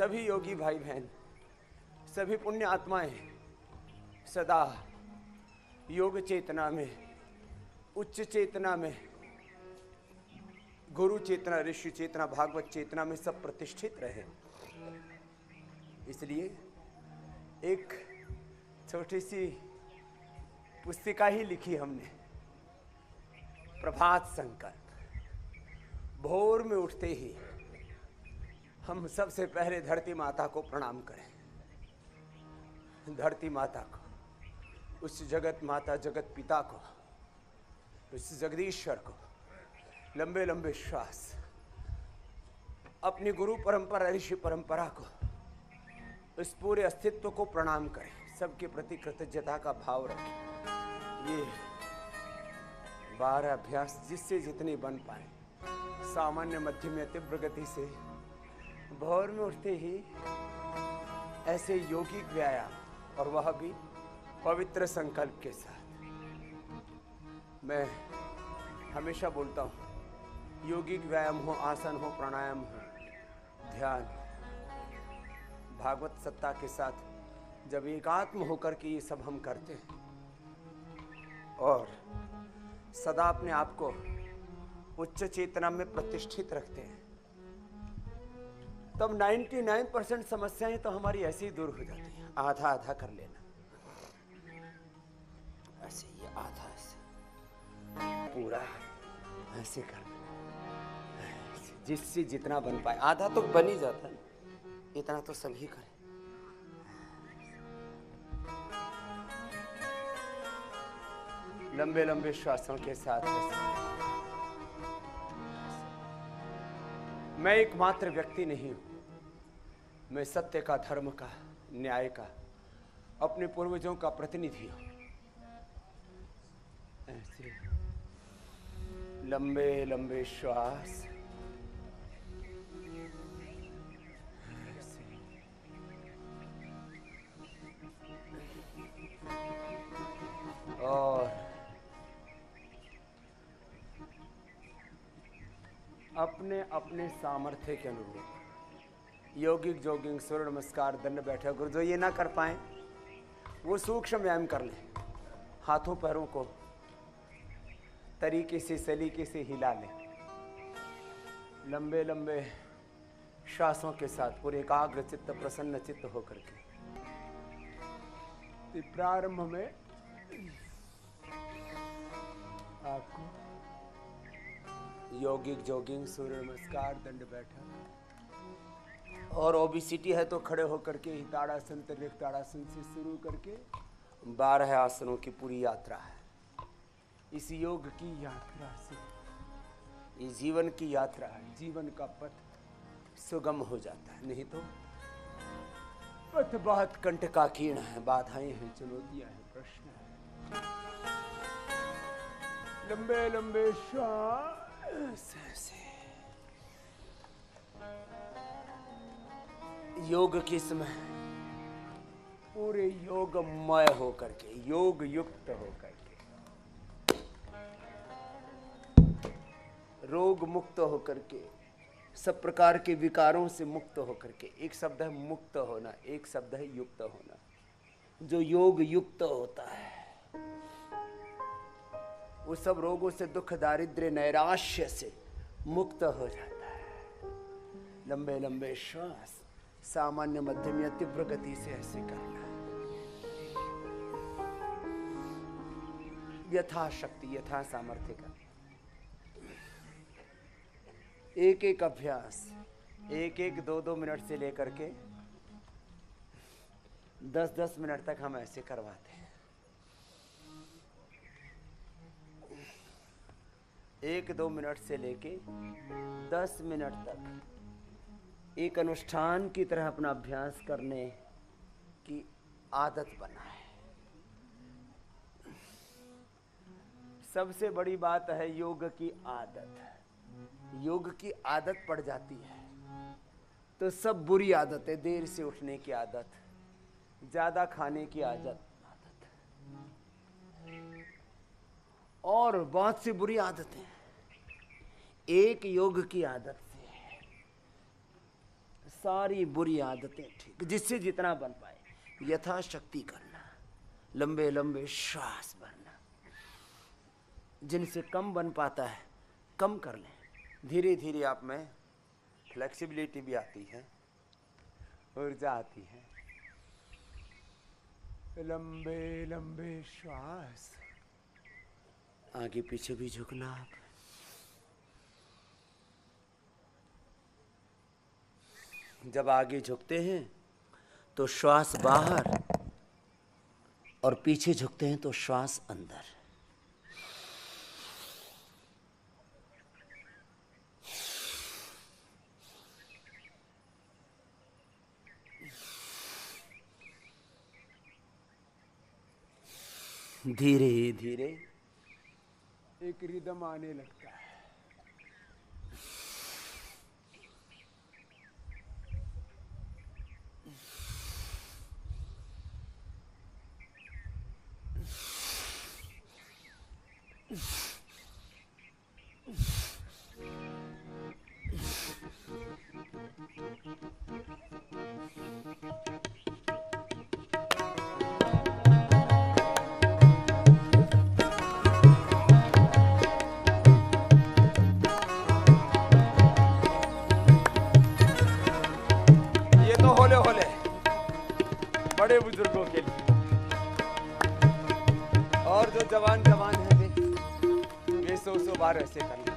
सभी योगी भाई बहन, सभी पुण्य आत्माएं सदा योग चेतना में, उच्च चेतना में, गुरु चेतना, ऋषि चेतना, भागवत चेतना में सब प्रतिष्ठित रहे। इसलिए एक छोटी सी पुस्तिका ही लिखी हमने, प्रभात संकल्प। भोर में उठते ही हम सबसे पहले धरती माता को प्रणाम करें। धरती माता को, उस जगत माता, जगत पिता को, उस जगदीश्वर को लंबे लंबे श्वास, अपनी गुरु परंपरा, ऋषि परंपरा को, उस पूरे अस्तित्व को प्रणाम करें। सबके प्रति कृतज्ञता का भाव रखें। ये 12 अभ्यास जिससे जितने बन पाए, सामान्य, मध्यम या तीव्र गति से, भोर में उठते ही ऐसे यौगिक व्यायाम, और वह भी पवित्र संकल्प के साथ। मैं हमेशा बोलता हूँ, यौगिक व्यायाम हो, आसन हो, प्राणायाम हो, ध्यान, भागवत सत्ता के साथ जब एकात्म होकर के ये सब हम करते हैं और सदा अपने आप को उच्च चेतना में प्रतिष्ठित रखते हैं, तब 99% समस्याएं तो हमारी ऐसे ही दूर हो जाती हैं। आधा आधा कर लेना, ऐसे ये आधा, ऐसे पूरा ऐसे कर लेना, जिससे जितना बन पाए। आधा तो बन ही जाता है, इतना तो सभी करें। लंबे लंबे श्वासों के साथ मैं एकमात्र व्यक्ति नहीं हूं, मैं सत्य का, धर्म का, न्याय का, अपने पूर्वजों का प्रतिनिधि हूं। ऐसे लंबे लंबे श्वास, और अपने अपने सामर्थ्य के अनुरूप यौगिक, जोगिंग, सूर्य नमस्कार, दंड बैठक। गुरु जो ये ना कर पाए वो सूक्ष्म व्यायाम कर लें। हाथों पैरों को तरीके से, सलीके से हिला लें। लंबे लंबे श्वासों के साथ पूरे एकाग्र चित्त, प्रसन्न चित्त होकर के प्रारंभ में आपको यौगिक, जोगिंग, सूर्य नमस्कार, दंड बैठक, और ओबेसिटी है तो खड़े होकर के हिताड़ासन, त्रिताड़ासन से शुरू करके 12 आसनों की पूरी यात्रा है। इस योग की यात्रा से, इस जीवन की यात्रा है, जीवन का पथ सुगम हो जाता है। नहीं तो पथ बहुत कंटकाकीर्ण है, बाधाएं हैं, चुनौतियां हैं, प्रश्न है। लंबे लंबे श्वास से योग के समय पूरे योगमय होकर के, योग युक्त होकर के, रोग मुक्त होकर के, सब प्रकार के विकारों से मुक्त होकर के। एक शब्द है मुक्त होना, एक शब्द है युक्त होना। जो योग युक्त होता है वो सब रोगों से, दुख, दारिद्र्य, नैराश्य से मुक्त हो जाता है। लंबे लंबे श्वास, सामान्य, मध्यम या तीव्र गति से ऐसे करना, यथाशक्ति, यथा सामर्थ्य का। एक एक अभ्यास 1-1, 2-2 मिनट से लेकर के 10-10 मिनट तक हम ऐसे करवाते हैं। 1-2 मिनट से लेके 10 मिनट तक एक अनुष्ठान की तरह अपना अभ्यास करने की आदत बनाए। सबसे बड़ी बात है योग की आदत। योग की आदत पड़ जाती है तो सब बुरी आदतें, देर से उठने की आदत, ज्यादा खाने की आदत और बहुत सी बुरी आदतें एक योग की आदत से सारी बुरी आदतें ठीक, जिससे जितना बन पाए यथाशक्ति करना, लंबे लंबे श्वास भरना, जिनसे कम बन पाता है कम कर लें। धीरे धीरे आप में फ्लेक्सिबिलिटी भी आती है, ऊर्जा आती है। लंबे लंबे श्वास, आगे पीछे भी झुकना आप। जब आगे झुकते हैं तो श्वास बाहर और पीछे झुकते हैं तो श्वास अंदर। धीरे धीरे एक रिदम आने लगता है। होले होले बड़े बुजुर्गों के लिए, और जो जवान जवान है वे 100 बार ऐसे करना।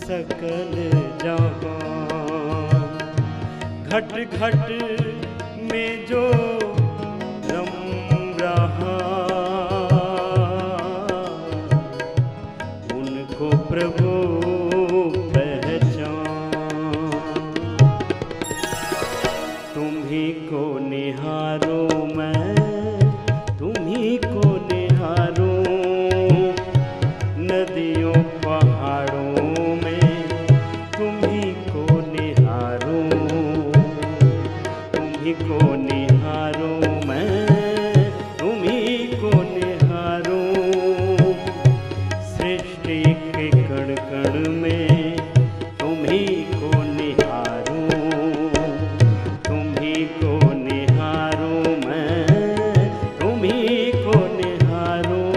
सकल जहां घट घट में जो रम रहा, उनको प्रभु पहचान। तुम्ही को निहारूं मैं, तुम्ही को निहारूं, नदियों पहाड़ों में तुम्ही को निहारूं, तुम्ही को निहारूं मैं, तुम्ही को निहारूं। सृष्टि के कण कण में तुम्ही को निहारूं, तुम्ही को निहारूं मैं, तुम्ही को निहारूं।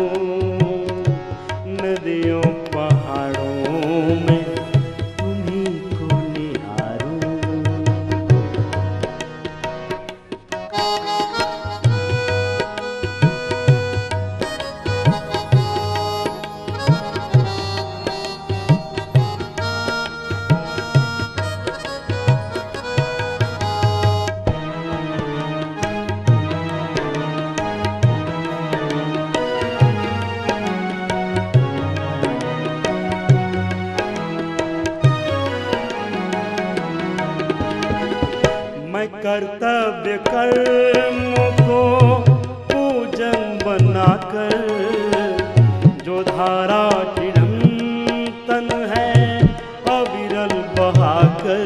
नदियों पहाड़ों में तुम्ही को निहारूं। मैं कर्तव्य कर्मों को पूजन बनाकर, जो धारा चिरंतन है अविरल बहाकर,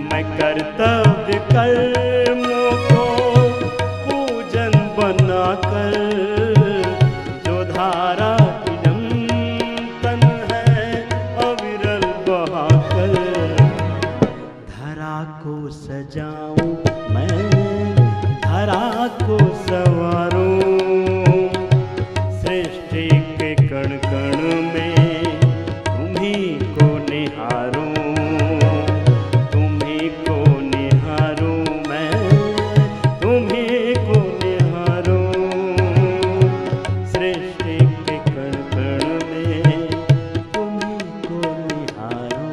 मैं कर्तव्य कर्मों को पूजन बनाकर, जो धारा चिरंतन है कण कण में तुम्ही को निहारूं, तुम्ही को निहारूं, मैं तुम्ही को निहारूं। सृष्टि के कण कण में तुम्ही को निहारूं।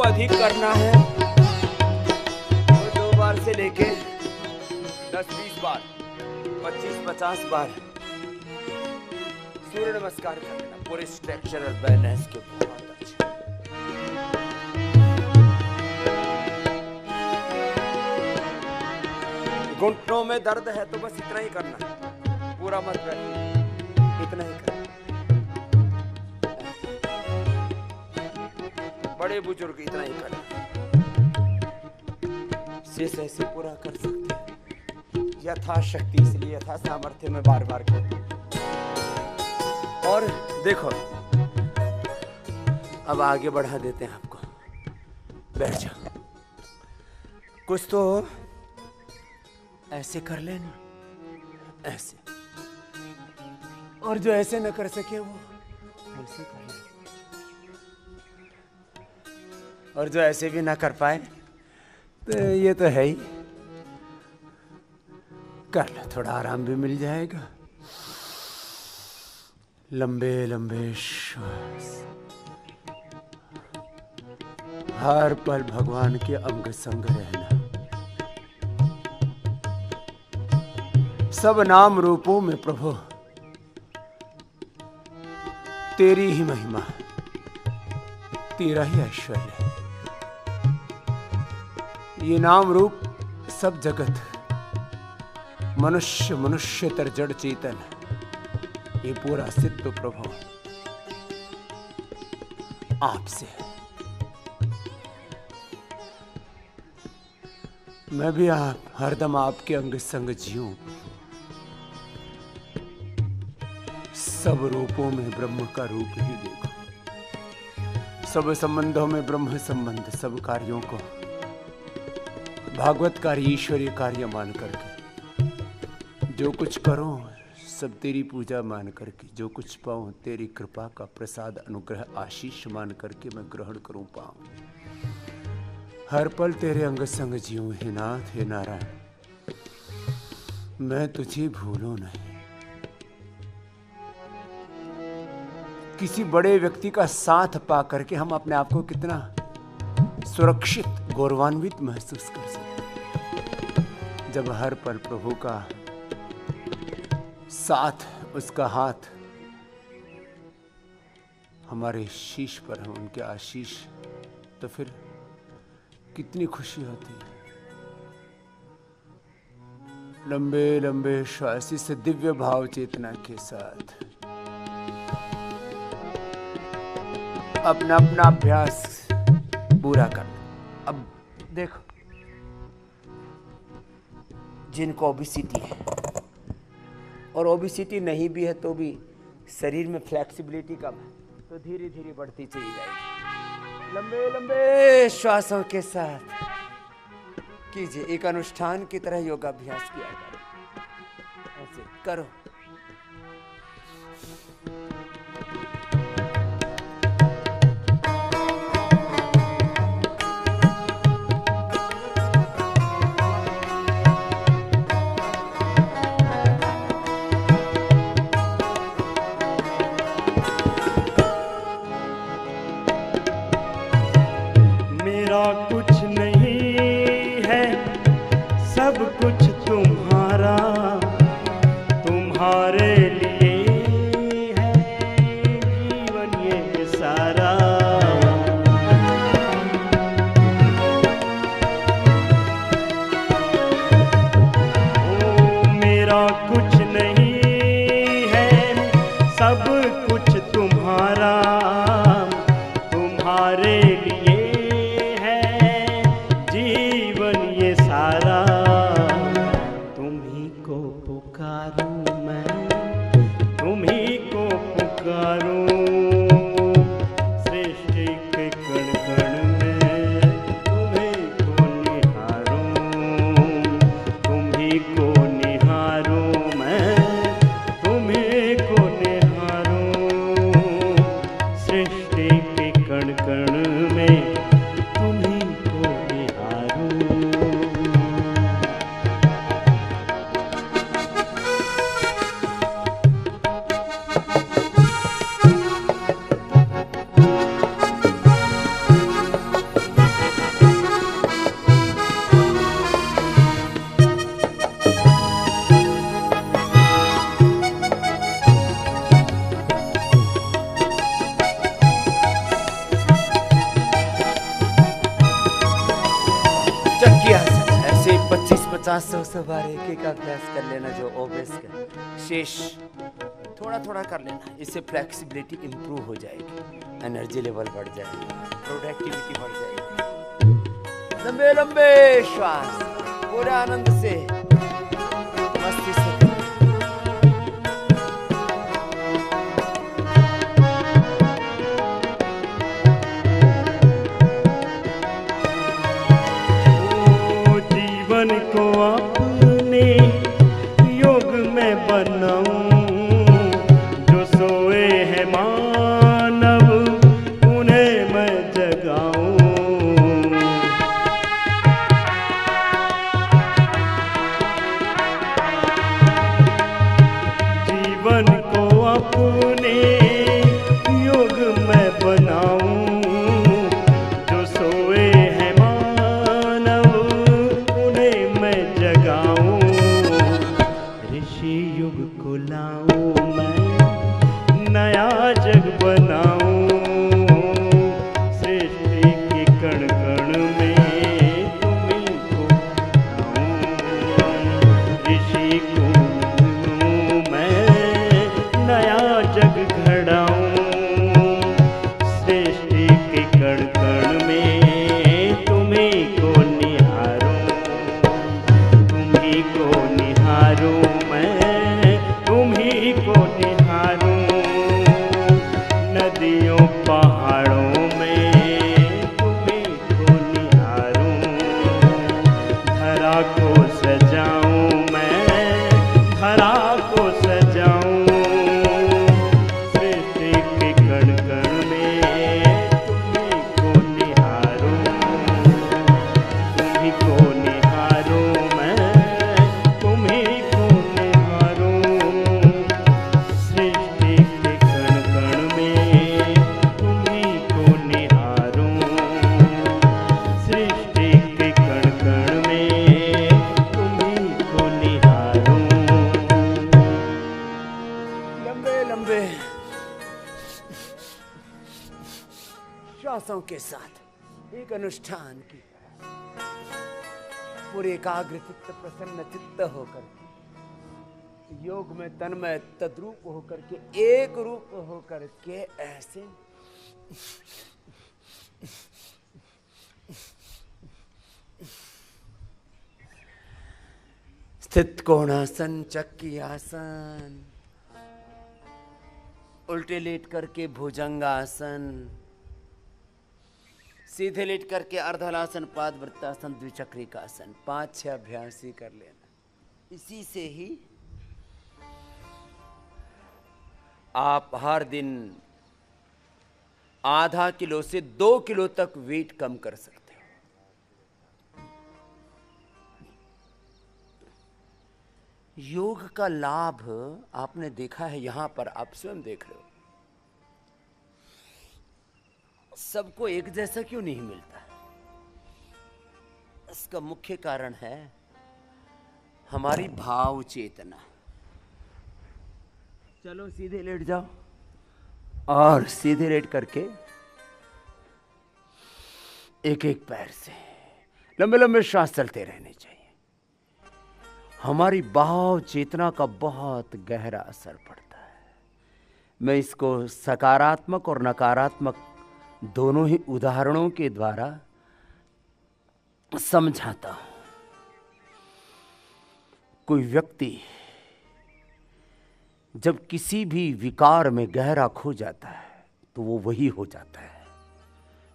अधिक करना है तो 2 बार से लेके 10-20 बार 25-50 बार सूर्य नमस्कार कर लेना पूरे स्ट्रक्चरल बैलेंस के बहुत अच्छे। घुटनों में दर्द है तो बस इतना ही करना है, पूरा मत बैठना, इतना ही करना। बड़े बुजुर्ग इतना ही करें, शेष ऐसे पूरा कर सकते हैं यथाशक्ति, इसलिए यथा सामर्थ्य में बार बार करो। और देखो अब आगे बढ़ा देते हैं आपको, बैठ जाओ। कुछ तो ऐसे कर लेना, ऐसे, और जो ऐसे न कर सके वो ऐसे कर लेना, और जो ऐसे भी ना कर पाए तो ये तो है ही, कर लो, थोड़ा आराम भी मिल जाएगा। लंबे लंबे श्वास, हर पल भगवान के अंग संग रहना। सब नाम रूपों में प्रभु तेरी ही महिमा, तेरा ही ऐश्वर्य है। ये नाम रूप सब जगत, मनुष्य मनुष्यतर जड़ चेतन, ये पूरा अस्तित्व प्रभु आपसे है। मैं भी आप हरदम आपके अंग संग जीऊं, सब रूपों में ब्रह्म का रूप ही देखो, सब संबंधों में ब्रह्म संबंध, सब कार्यों को भागवत कार्य ईश्वरीय कार्य मान करके, जो कुछ करो सब तेरी पूजा मान करके, जो कुछ पाऊं तेरी कृपा का प्रसाद अनुग्रह आशीष मान करके मैं ग्रहण करूं पाऊं। हर पल तेरे अंग संग जीऊं हे नाथ हे नारायण, मैं तुझे भूलूं नहीं। किसी बड़े व्यक्ति का साथ पा करके हम अपने आप को कितना सुरक्षित गौरवान्वित महसूस कर सकते, जब हर पल प्रभु का साथ, उसका हाथ हमारे शीश पर है, उनके आशीष, तो फिर कितनी खुशी होती है। लंबे लंबे श्वास से दिव्य भाव चेतना के साथ अपना अपना अभ्यास पूरा करना। अब देखो, जिनको ओबेसिटी है और ओबेसिटी नहीं भी है तो भी शरीर में फ्लेक्सिबिलिटी कम है, तो धीरे धीरे बढ़ती चली जाएगी। लंबे लंबे श्वासों के साथ कीजिए, एक अनुष्ठान की तरह योगाभ्यास किया करो, ऐसे करो। कुछ नहीं है, सब कुछ तुम्हारा, तुम्हारे लिए है जीवन ये सारा। ओ मेरा कुछ नहीं है, सब कुछ तुम्हारा, तुम्हारे लिए जीवन ये सारा। ऐसे 25-50-100 बार एक अभ्यास कर लेना जो ओबेस का शेष थोड़ा थोड़ा कर लेना। इससे फ्लेक्सिबिलिटी इंप्रूव हो जाएगी, एनर्जी लेवल बढ़ जाएगी, प्रोडक्टिविटी बढ़ जाएगी। लंबे लंबे श्वास पूरे आनंद से मस्ती से। जीवन को अपने योग में बनाऊं, जो सोए हैं मानव उन्हें मैं जगाऊं। जीवन को अपने योग में बनाऊं, जो सोए हैं मानव उन्हें मैं जगाऊं। ऋषि युग को लाऊं मैं, नया जग बनाऊं। सृष्टि के कण कण में तुम्हीं को लाऊं। ऋषि को लाऊं मैं, नया जग घड़ाऊं। सृष्टि के कण कण में तुम्हीं को निहारूं। तुम्हीं को निहारूं मैं, तुम्हीं को निहारूं। नदियों पहाड़ों में तुम्हीं को निहारूं। धरा को सजाऊं मैं, धरा को सजाऊं। सृष्टि के कण कण में तुम्हीं को निहारूं। तुम्हीं को निहारूं मैं, तुम्हीं को निहारूं। सृष्टि के कण कण में तुम्हीं को निहारूं। सृष्टि के कण कण में तुम्हीं को निहारूं। लंबे लंबे श्वासों के साथ एक अनुष्ठान की पूरे एकाग्र चित्त प्रसन्न चित्त होकर योग में तन्मय तद्रूप होकर के एक रूप होकर के ऐसे स्थित कोणासन, चक्की आसन, उल्टे लेट करके भुजंगासन, सीधे लेट करके अर्धलासन, पादवृत्तासन, द्विचक्रिकासन 5-6 अभ्यास ही कर लेना। इसी से ही आप हर दिन आधा किलो से 2 किलो तक वेट कम कर सकते हो। योग का लाभ आपने देखा है, यहां पर आप स्वयं देख रहे हो। सबको एक जैसा क्यों नहीं मिलता? इसका मुख्य कारण है हमारी भाव चेतना। चलो सीधे लेट जाओ और सीधे लेट करके एक एक पैर से लंबे लंबे श्वास चलते रहने चाहिए। हमारी भाव चेतना का बहुत गहरा असर पड़ता है। मैं इसको सकारात्मक और नकारात्मक दोनों ही उदाहरणों के द्वारा समझाता हूं। कोई व्यक्ति जब किसी भी विकार में गहरा खो जाता है तो वो वही हो जाता है।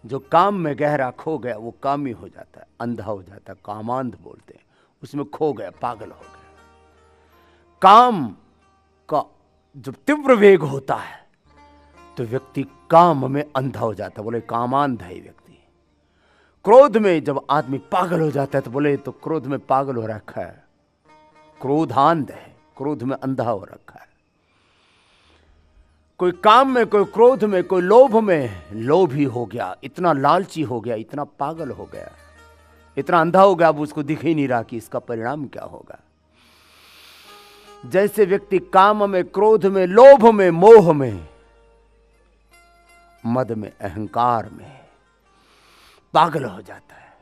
जो काम में गहरा खो गया वो कामी हो जाता है, अंधा हो जाता है, कामांध बोलते हैं। उसमें खो गया, पागल हो गया। काम का जब तीव्र वेग होता है तो व्यक्ति काम में अंधा हो जाता है, बोले कामांध है व्यक्ति। क्रोध में जब आदमी पागल हो जाता है तो बोले तो क्रोध में पागल हो रखा है, क्रोधांध है, क्रोध में अंधा हो रखा है। कोई काम में, कोई क्रोध में, कोई लोभ में लोभी हो गया, इतना लालची हो गया, इतना पागल हो गया, इतना अंधा हो गया, अब उसको दिख ही नहीं रहा कि इसका परिणाम क्या होगा। जैसे व्यक्ति काम में, क्रोध में, लोभ में, मोह में, मद में, अहंकार में पागल हो जाता है,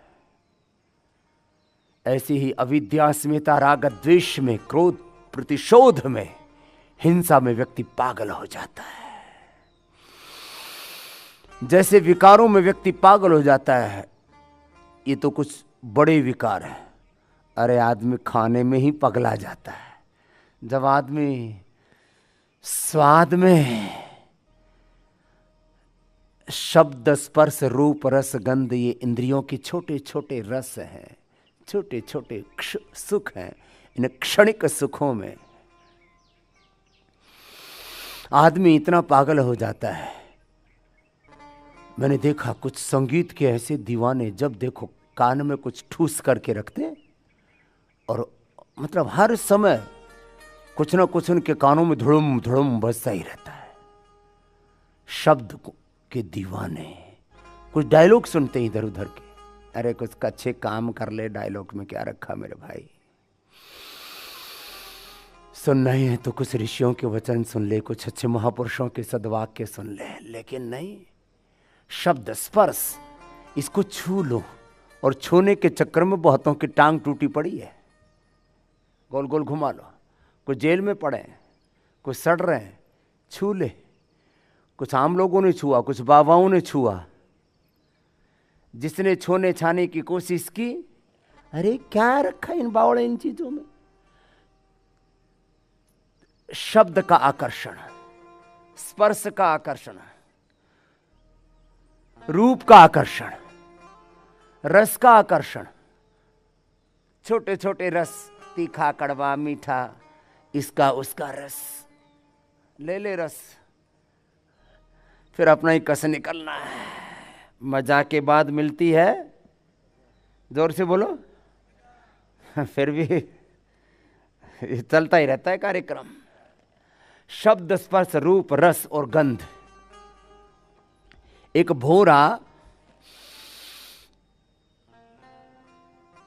ऐसी ही अविद्या, अस्मिता, राग, द्वेष में, क्रोध, प्रतिशोध में, हिंसा में व्यक्ति पागल हो जाता है। जैसे विकारों में व्यक्ति पागल हो जाता है, ये तो कुछ बड़े विकार हैं। अरे आदमी खाने में ही पगला जाता है। जब आदमी स्वाद में, शब्द, स्पर्श, रूप, रस, गंध, ये इंद्रियों के छोटे छोटे रस हैं, छोटे छोटे सुख हैं। इन क्षणिक सुखों में आदमी इतना पागल हो जाता है। मैंने देखा कुछ संगीत के ऐसे दीवाने, जब देखो कान में कुछ ठूस करके रखते, और मतलब हर समय कुछ ना कुछ उनके कानों में धुड़ुम धुड़ुम बजता ही रहता है। शब्द के दीवाने, कुछ डायलॉग सुनते इधर उधर के, अरे कुछ अच्छे काम कर ले, डायलॉग में क्या रखा मेरे भाई। सुनना ही है तो कुछ ऋषियों के वचन सुन ले, कुछ अच्छे महापुरुषों के सद्वाक्य सुन ले, लेकिन नहीं, शब्द, स्पर्श, इसको छू लो, और छूने के चक्कर में बहुतों की टांग टूटी पड़ी है। गोल गोल घुमा लो, कुछ जेल में पड़े हैं, कुछ सड़ रहे हैं, छू ले। कुछ आम लोगों ने छुआ, कुछ बाबाओं ने छुआ। जिसने छूने छाने की कोशिश की, अरे क्या रखा इन बावड़े इन चीजों में। शब्द का आकर्षण, स्पर्श का आकर्षण, रूप का आकर्षण, रस का आकर्षण, छोटे छोटे रस, तीखा, कड़वा, मीठा, इसका उसका रस, ले ले रस, फिर अपना ही कस निकलना है। मजा के बाद मिलती है, जोर से बोलो, फिर भी चलता ही रहता है कार्यक्रम। शब्द, स्पर्श, रूप, रस और गंध। एक भोरा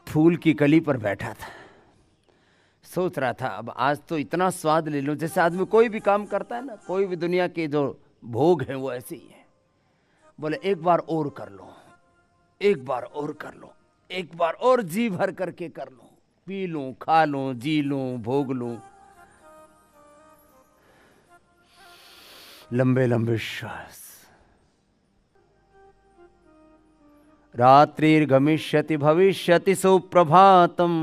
फूल की कली पर बैठा था, सोच रहा था अब आज तो इतना स्वाद ले लो। जैसे आदमी कोई भी काम करता है ना, कोई भी दुनिया के जो भोग हैं वो ऐसे ही है। बोले एक बार और कर लो, एक बार और कर लो, एक बार और जी भर करके कर लो, पी लूं, खा लूं, जी लूं, भोग लूं। लंबे लंबे श्वास। रात्रिर्गमिष्यति भविष्यति सुप्रभातम,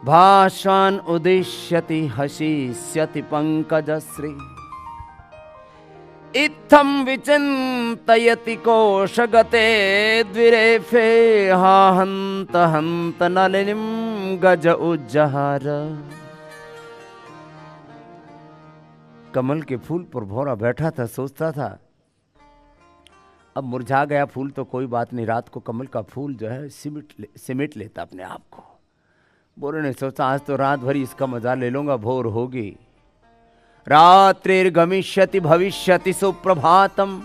भाषान उदिष्यति हसिष्यति पंकजश्री। इत्थं विचिन्तयति कोशगते द्विरेफे, हा हन्त हन्त नलिनीं गज उज्जहार। कमल के फूल पर भौरा बैठा था, सोचता था अब मुरझा गया फूल तो कोई बात नहीं, रात को कमल का फूल जो है सिमट लेता अपने आप को। भौरे ने सोचा आज तो रात भरी इसका मजा ले लूंगा, भोर होगी। रात्रिर्गमिष्यति भविष्यति सुप्रभातम,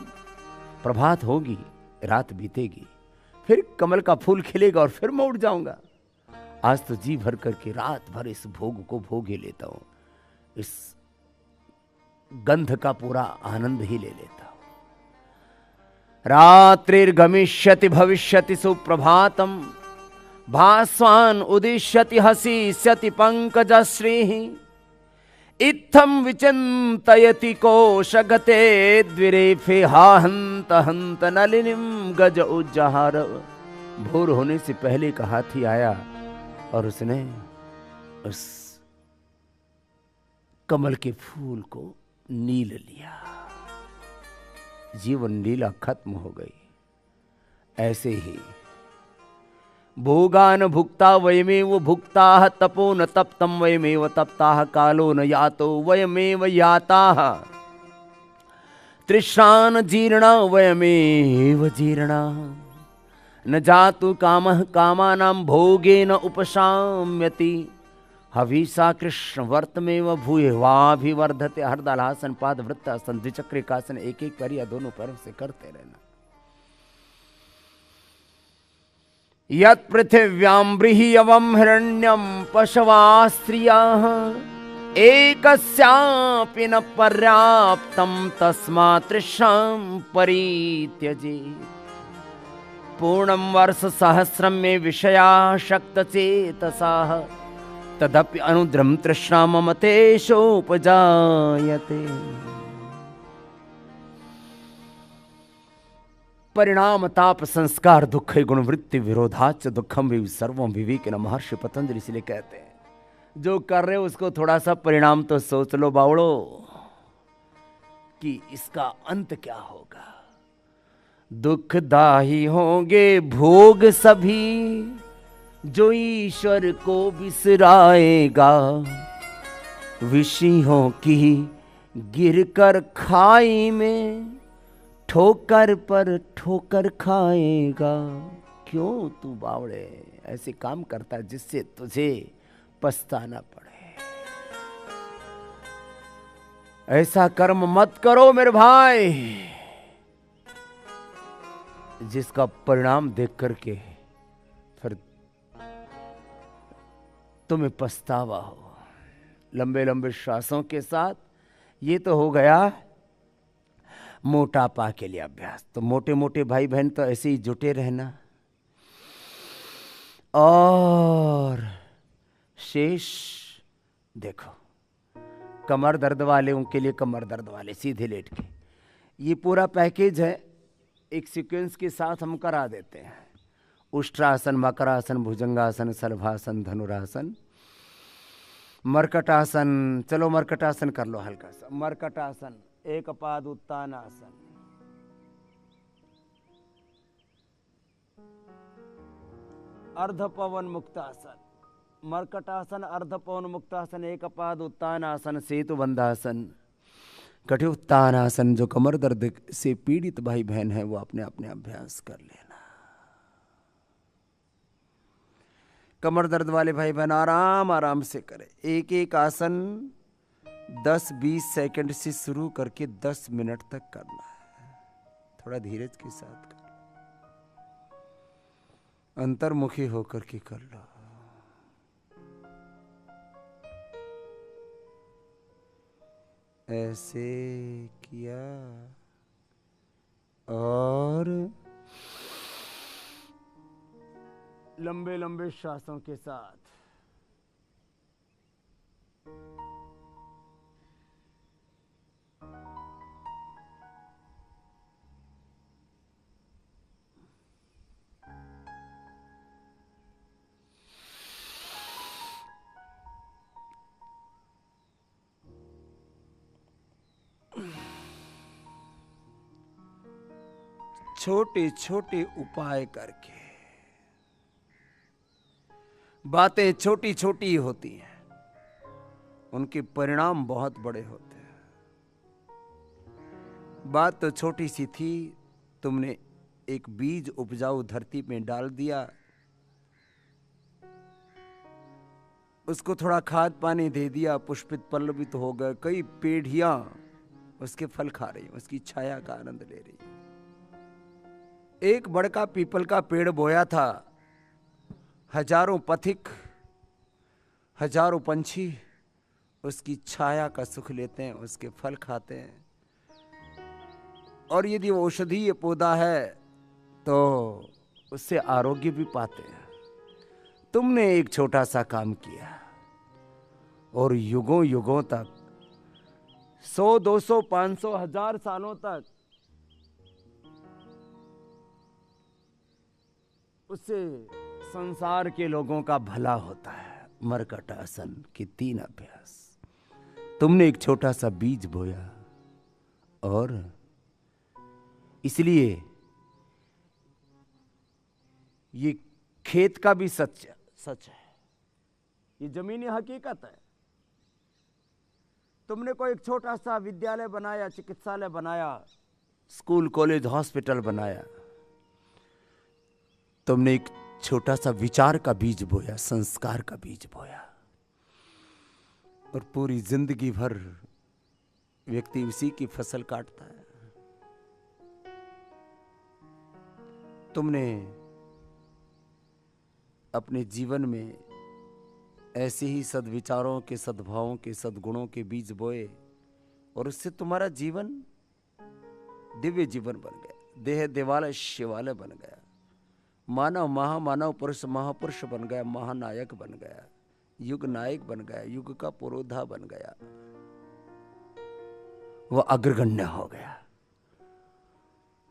प्रभात होगी, रात बीतेगी, फिर कमल का फूल खिलेगा और फिर मैं उठ जाऊंगा। आज तो जी भर करके रात भर इस भोग को भोगे लेता हूं, इस गंध का पूरा आनंद ही ले लेता हूं। रात्रिर्गमिष्यति भविष्यति सुप्रभातम, भास्वान उदिष्यति हसिष्यति पंकजश्रीः। इत्थं विचिन्तयति कोशगते द्विरेफे, हा हन्त हन्त नलिनीं गज उज्जहार। भोर होने से पहले का हाथी आया और उसने उस कमल के फूल को नील लिया। जीवन लीला खत्म हो गई। ऐसे ही भोगान भुक्ता वयमेव भुक्ताः, तपो न तप्तं वयमेव तप्ताः, कालो न यातो वयमेव याताः, तृष्णान जीर्णा वयमेव जीर्णाः, न जातु कामः कामानां भोगेन उपशाम्यति, हवीसा कृष्ण वर्तमेव भूयवाभिवर्धते। हरदलहासन, पाद वृत्तासन, द्विचक्रिकासन, एक एक पैर या दोनों पैरों से करते रहना। यत् पृथिव्यां बृहयवं हिरण्यं पशवा स्त्रियः, एकस्यापि न पर्याप्तं तस्मात् तृष्णां परित्यजेत्। पूर्णं वर्ष सहस्रम में विषयाशक्त चेतसाः तदपि अनुद्रम तृष्णा मम तेषोपजायते। परिणाम ताप संस्कार दुख गुण वृत्ति विरोधाच दुखम सर्वम विवेक न महर्षि पतंजलि इसलिए कहते हैं जो कर रहे हो उसको थोड़ा सा परिणाम तो सोच लो बावड़ो कि इसका अंत क्या होगा। दुखदाही होंगे भोग सभी जो ईश्वर को बिसराएगा। विषयों की गिरकर खाई में ठोकर पर ठोकर खाएगा। क्यों तू बावड़े ऐसे काम करता जिससे तुझे पछताना पड़े। ऐसा कर्म मत करो मेरे भाई जिसका परिणाम देख करके फिर तुम्हें पछतावा हो। लंबे लंबे श्वासों के साथ ये तो हो गया मोटापा के लिए अभ्यास। तो मोटे मोटे भाई बहन तो ऐसे ही जुटे रहना। और शेष देखो कमर दर्द वाले उनके लिए कमर दर्द वाले सीधे लेट के ये पूरा पैकेज है एक सीक्वेंस के साथ हम करा देते हैं। उष्ट्रासन मकरासन भुजंगासन सलभासन धनुरासन मरकटासन। चलो मरकटासन कर लो हल्का सा। मरकटासन एक पाद उत्तान आसन। अर्ध पवन मुक्तासन मरकटासन अर्ध पवन मुक्तासन एक पाद उत्तान आसन सेतु बंधासन कठि उत्तान आसन। जो कमर दर्द से पीड़ित भाई बहन है वो अपने अपने अभ्यास कर लेना। कमर दर्द वाले भाई बहन आराम आराम से करें। एक एक आसन 10-20 सेकंड से शुरू करके 10 मिनट तक करना है। थोड़ा धीरज के साथ कर लो। अंतर्मुखी होकर के कर लो। ऐसे किया और लंबे लंबे श्वासों के साथ छोटे छोटे उपाय करके। बातें छोटी छोटी होती हैं उनके परिणाम बहुत बड़े होते हैं। बात तो छोटी सी थी, तुमने एक बीज उपजाऊ धरती में डाल दिया, उसको थोड़ा खाद पानी दे दिया, पुष्पित पल्लवित हो गए, कई पीढ़ियां उसके फल खा रही, उसकी छाया का आनंद ले रही। एक बड़का पीपल का पेड़ बोया था, हजारों पथिक हजारों पंछी उसकी छाया का सुख लेते हैं, उसके फल खाते हैं। और यदि वो औषधीय पौधा है तो उससे आरोग्य भी पाते हैं। तुमने एक छोटा सा काम किया और युगों युगों तक 100, 200, 500, 1000 सालों तक उससे संसार के लोगों का भला होता है। मरकटासन के 3 अभ्यास। तुमने एक छोटा सा बीज बोया और इसलिए ये खेत का भी सच है, ये जमीनी हकीकत है। तुमने कोई एक छोटा सा विद्यालय बनाया, चिकित्सालय बनाया, स्कूल कॉलेज हॉस्पिटल बनाया, तुमने एक छोटा सा विचार का बीज बोया, संस्कार का बीज बोया, और पूरी जिंदगी भर व्यक्ति उसी की फसल काटता है। तुमने अपने जीवन में ऐसे ही सद्विचारों के, सद्भावों के, सद्गुणों के बीज बोए और उससे तुम्हारा जीवन दिव्य जीवन बन गया, देह देवालय शिवालय बन गया। मानव महामानव पुरुष महापुरुष बन गया, महानायक बन गया, युग नायक बन गया, युग का पुरोधा बन गया, वह अग्रगण्य हो गया।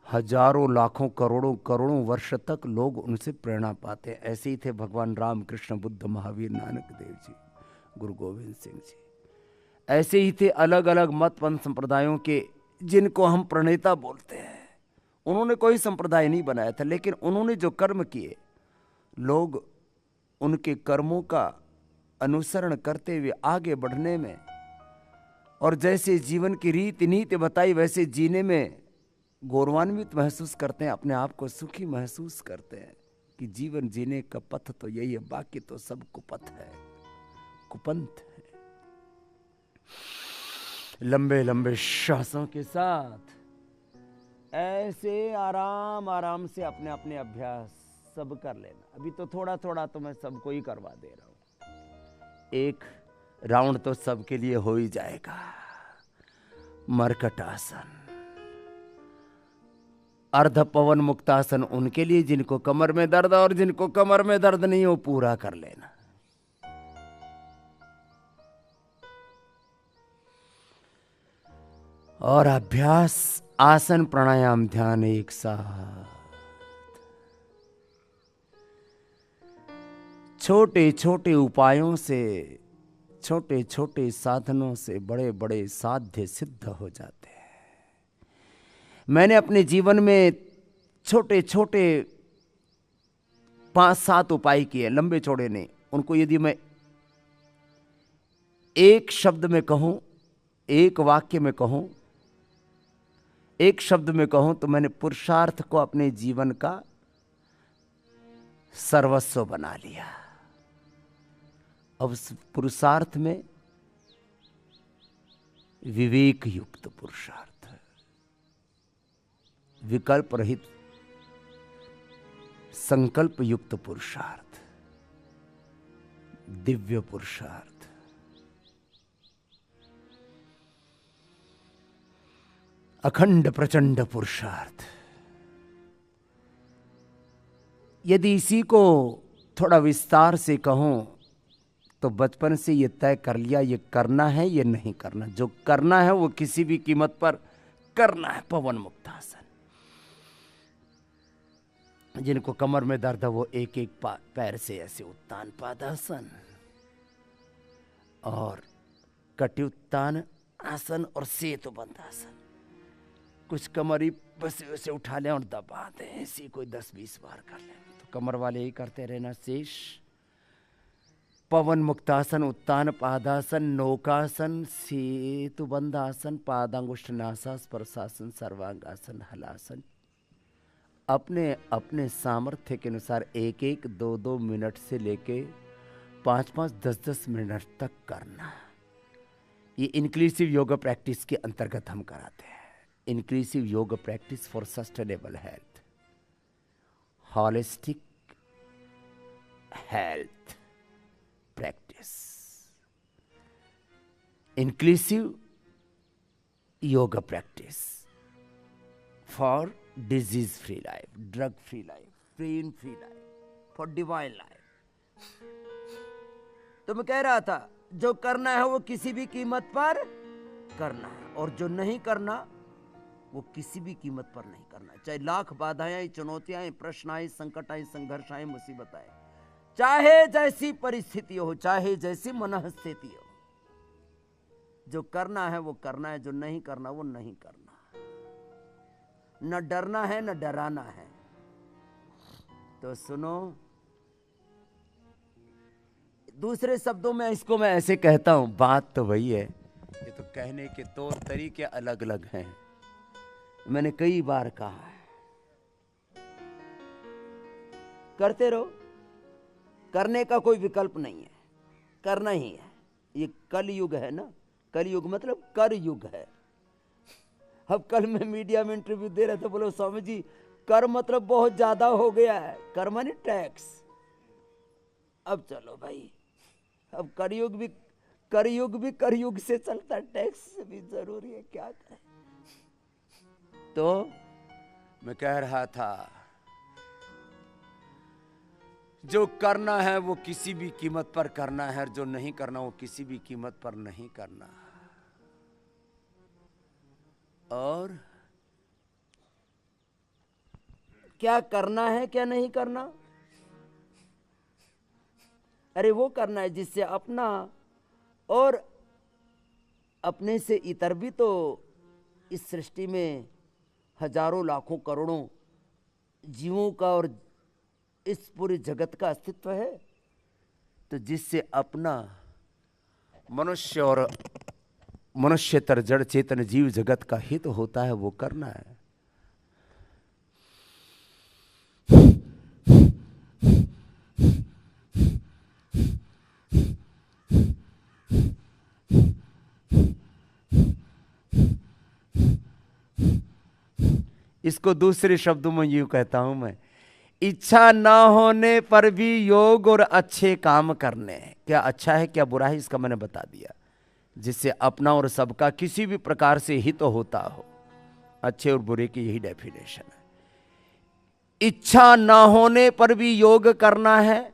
हजारों लाखों करोड़ों करोड़ों वर्ष तक लोग उनसे प्रेरणा पाते। ऐसे ही थे भगवान राम, कृष्ण, बुद्ध, महावीर, नानक देव जी, गुरु गोविंद सिंह जी। ऐसे ही थे अलग अलग मत पंथ संप्रदायों के, जिनको हम प्रणेता बोलते हैं। उन्होंने कोई संप्रदाय नहीं बनाया था, लेकिन उन्होंने जो कर्म किए, लोग उनके कर्मों का अनुसरण करते हुए आगे बढ़ने में, और जैसे जीवन की रीति नीति बताई वैसे जीने में गौरवान्वित महसूस करते हैं, अपने आप को सुखी महसूस करते हैं कि जीवन जीने का पथ तो यही है, बाकी तो सब कुपथ है, कुपंथ है। लंबे लंबे श्वासों के साथ ऐसे आराम आराम से अपने अपने अभ्यास सब कर लेना। अभी तो थोड़ा थोड़ा तो मैं सबको ही करवा दे रहा हूं, एक राउंड तो सबके लिए हो ही जाएगा। मरकट आसन, अर्ध पवन मुक्तासन उनके लिए जिनको कमर में दर्द, और जिनको कमर में दर्द नहीं हो पूरा कर लेना। और अभ्यास आसन प्राणायाम ध्यान एक साथ, छोटे छोटे उपायों से, छोटे छोटे साधनों से बड़े बड़े साध्य सिद्ध हो जाते हैं। मैंने अपने जीवन में छोटे छोटे 5-7 उपाय किए, लंबे चौड़े नहीं। उनको यदि मैं एक शब्द में कहूं, एक वाक्य में कहूं, एक शब्द में कहूं तो मैंने पुरुषार्थ को अपने जीवन का सर्वस्व बना लिया। अब उस पुरुषार्थ में विवेक युक्त पुरुषार्थ, विकल्प रहित संकल्प युक्त पुरुषार्थ, दिव्य पुरुषार्थ, अखंड प्रचंड पुरुषार्थ। यदि इसी को थोड़ा विस्तार से कहूं तो बचपन से ये तय कर लिया, ये करना है, ये नहीं करना। जो करना है वो किसी भी कीमत पर करना है। पवन मुक्तासन, जिनको कमर में दर्द है वो एक एक पैर से ऐसे उत्तान पादासन, और कटि उत्तान आसन, और सेतु बंधासन। कुछ कमर ही बस वैसे उठा लें और दबा दें, ऐसी कोई 10-20 बार कर लें। तो कमर वाले ही करते रहना। शेष पवन मुक्तासन, उत्तान पादासन, नौकासन, सेतु बंधासन, पादांगुष्ठ नासा स्पर्शासन, सर्वांगासन, हलासन। अपने अपने सामर्थ्य के अनुसार 1-1, 2-2 मिनट से लेके 5-5, 10-10 मिनट तक करना। ये इंक्लूसिव योगा प्रैक्टिस के अंतर्गत हम कराते हैं। Inclusive yoga practice for sustainable health, holistic health practice, inclusive yoga practice for disease free life, drug free life, pain free life, for divine life. तो मैं कह रहा था, जो करना है वो किसी भी कीमत पर करना है, और जो नहीं करना वो किसी भी कीमत पर नहीं करना। चाहे लाख बाधाएं आए, चुनौतियां आए, प्रश्न आए, संकट आए, संघर्ष आए, मुसीबत आए, चाहे जैसी परिस्थिति हो, चाहे जैसी मनःस्थिति हो, जो करना है वो करना है, जो नहीं करना वो नहीं करना। न डरना है न डराना है। तो सुनो, दूसरे शब्दों में इसको मैं ऐसे कहता हूं, बात तो वही है, ये तो कहने के तौर तरीके अलग अलग हैं। मैंने कई बार कहा है, करते रहो, करने का कोई विकल्प नहीं है, करना ही है। ये कलयुग है ना, कलयुग मतलब कर युग है। अब कल मैं मीडिया में इंटरव्यू दे रहा था, बोलो स्वामी जी कर मतलब बहुत ज्यादा हो गया है, कर माने टैक्स। अब चलो भाई, अब कलयुग भी कलयुग से चलता है, टैक्स भी जरूरी है, क्या करें। तो मैं कह रहा था, जो करना है वो किसी भी कीमत पर करना है, और जो नहीं करना वो किसी भी कीमत पर नहीं करना। और क्या करना है क्या नहीं करना? अरे वो करना है जिससे अपना और अपने से इतर भी तो इस सृष्टि में हजारों लाखों करोड़ों जीवों का और इस पूरे जगत का अस्तित्व है। तो जिससे अपना मनुष्य और मनुष्यतर जड़ चेतन जीव जगत का हित होता है वो करना है। इसको दूसरे शब्दों में यूं कहता हूं मैं, इच्छा ना होने पर भी योग और अच्छे काम करने। क्या अच्छा है क्या बुरा है इसका मैंने बता दिया। जिससे अपना और सबका किसी भी प्रकार से हित होता हो। अच्छे और बुरे की यही डेफिनेशन है। इच्छा ना होने पर भी योग करना है,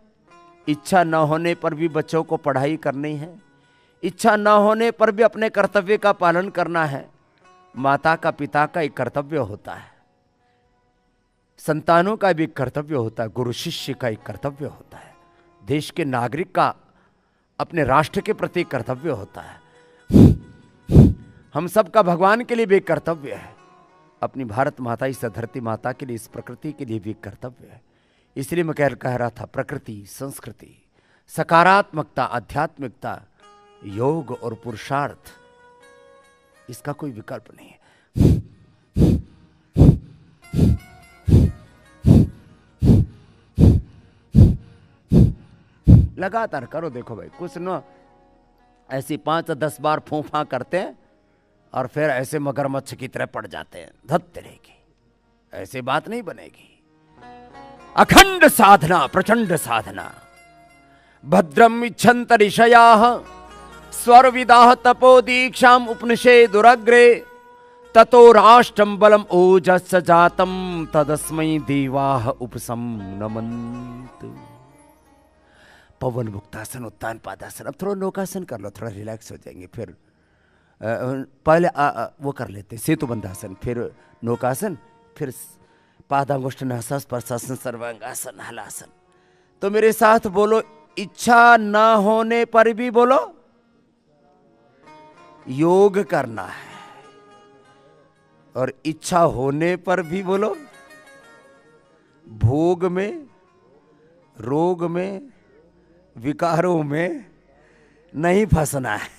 इच्छा ना होने पर भी बच्चों को पढ़ाई करनी है, इच्छा ना होने पर भी अपने कर्तव्य का पालन करना है। माता का पिता का एक कर्तव्य होता है, संतानों का भी एक कर्तव्य होता है, गुरु शिष्य का एक कर्तव्य होता है, देश के नागरिक का अपने राष्ट्र के प्रति कर्तव्य होता है। हम सब का भगवान के लिए भी एक कर्तव्य है, अपनी भारत माता इस धरती माता के लिए, इस प्रकृति के लिए भी एक कर्तव्य है। इसलिए मैं कह रहा था प्रकृति, संस्कृति, सकारात्मकता, आध्यात्मिकता, योग और पुरुषार्थ, इसका कोई विकल्प नहीं है। लगातार करो। देखो भाई कुछ न ऐसी 5-10 बार फूफा करते हैं और फिर ऐसे मगरमच्छ की तरह पड़ जाते हैं, धत्ते रहेगी, ऐसे बात नहीं बनेगी। अखंड साधना, प्रचंड साधना। भद्रम इच्छन्त ऋषयाः स्वर्विदाः तपो दीक्षाम उपनिषेदुरग्रे ततो राष्ट्रम बलम ओजस् जातम तदस्मै देवाः उपसंनमन्तु। पवन मुक्तासन, उत्तान पादासन। अब थोड़ा नौकासन कर लो, थोड़ा रिलैक्स हो जाएंगे। फिर पहले वो कर लेते सेतु बंधासन, फिर नौकासन, फिर पादांगुष्ठनासन, स्पर्शासन, सर्वांगासन, हलासन। तो मेरे साथ बोलो, इच्छा ना होने पर भी बोलो योग करना है, और इच्छा होने पर भी बोलो भोग में, रोग में, विकारों में नहीं फंसना है।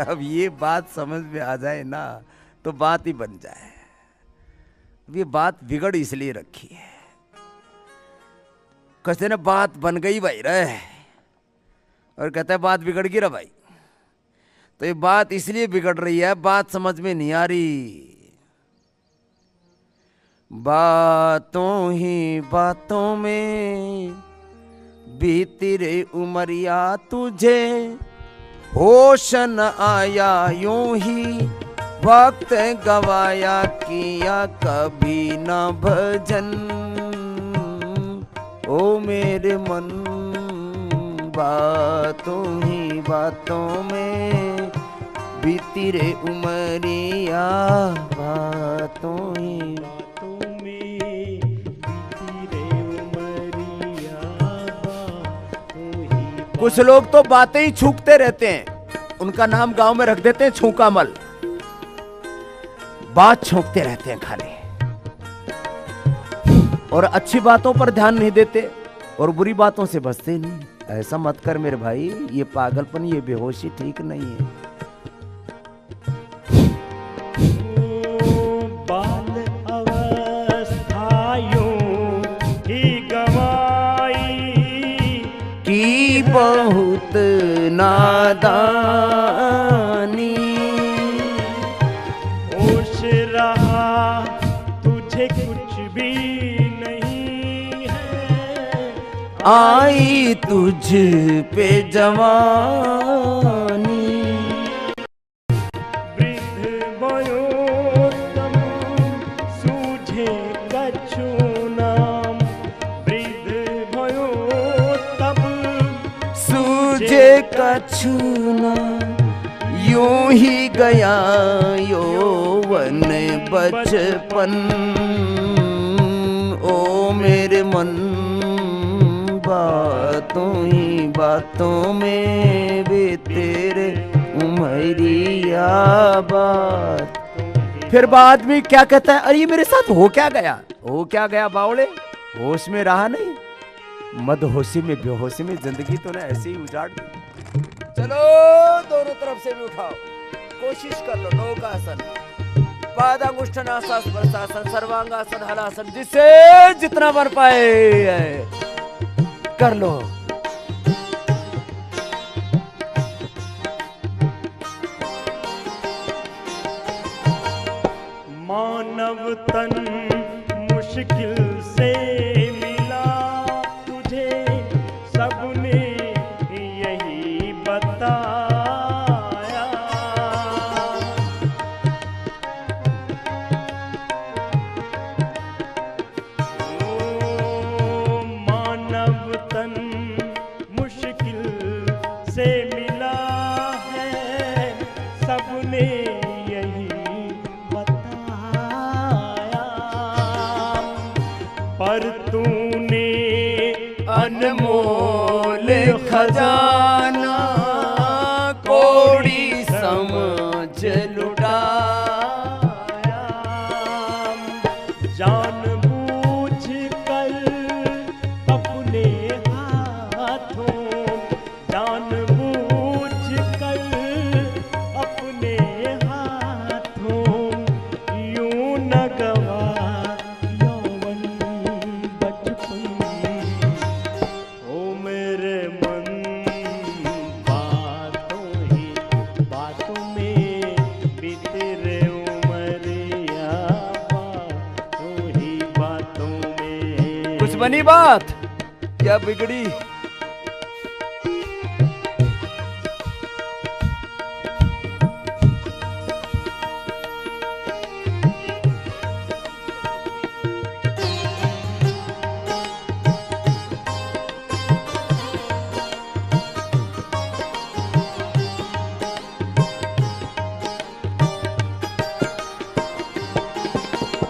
अब ये बात समझ में आ जाए ना तो बात ही बन जाए। अब ये बात बिगड़ इसलिए रखी है, कहते ना बात बन गई भाई रहे, और कहते हैं बात बिगड़ गई रे भाई। तो ये बात इसलिए बिगड़ रही है, बात समझ में नहीं आ रही। बातों ही बातों में बीती रे उमरिया, तुझे होश न आया यूं ही वक्त गवाया, किया कभी न भजन ओ मेरे मन। बातों ही बातों में बीती रे उमरिया, बातों ही कुछ लोग तो बातें ही छूकते रहते हैं, उनका नाम गांव में रख देते हैं छूकामल। बात छूकते रहते हैं खाली, और अच्छी बातों पर ध्यान नहीं देते और बुरी बातों से बचते नहीं। ऐसा मत कर मेरे भाई, ये पागलपन, ये बेहोशी ठीक नहीं है। बाल अवस्थायों ही गवाई की बहुत नादानी, होश रहा तुझे कुछ भी नहीं है, आई तुझ पे जवानी। वृद्ध वयोत्तम सूझे कछु नाम, वृद्ध भयो तुझे कछुना यूं ही गया यौवन बचपन। ओ मेरे मन बातों ही बातों में भी तेरे उमरिया बात। फिर बाद में क्या कहता है, अरे मेरे साथ हो क्या गया बावड़े, होश में रहा नहीं, मदहोशी में बेहोशी में जिंदगी तो ने ऐसे ही उजाड़ दी। चलो दोनों तरफ से भी उठाओ, कोशिश कर लो। नौकासन, पादांगुष्ठनासन, स्पर्शासन, सर्वांगासन, हलासन, जिससे जितना बन पाए कर लो। मानव तन मुश्किल से मिला तुझे, सबने यही बताया। ओ मानव तन मुश्किल से मिला है, सबने पर तूने अनमोल खजाना कोड़ी समझ लुटाया। जानबूझ कर अपने हाथों, जानबूझ कर अपने हाथों यूं न गवा बनी बात क्या बिगड़ी।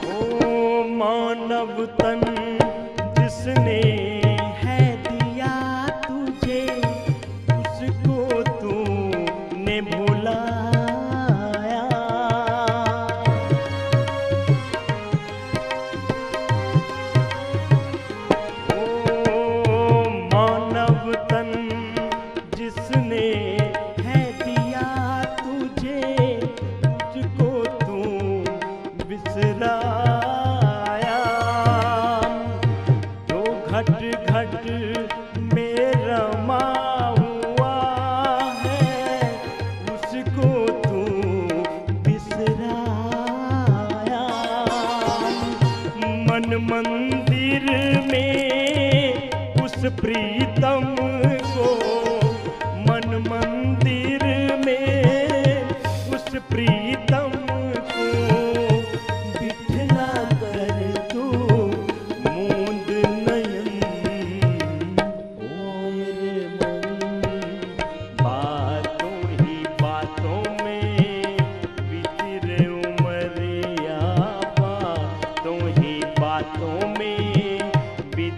ओ मानव तन जिसने है दिया तुझे, उसको तूने भुलाया। ओ मानव तन जिसने है दिया तुझे, उसको तू बिसरा। घट घट में रमा हुआ है, उसको तू बिसराया। मन मंदिर में उस प्रीतम को, मन मंदिर में उस प्रीतम को बिठला कर तू मूंद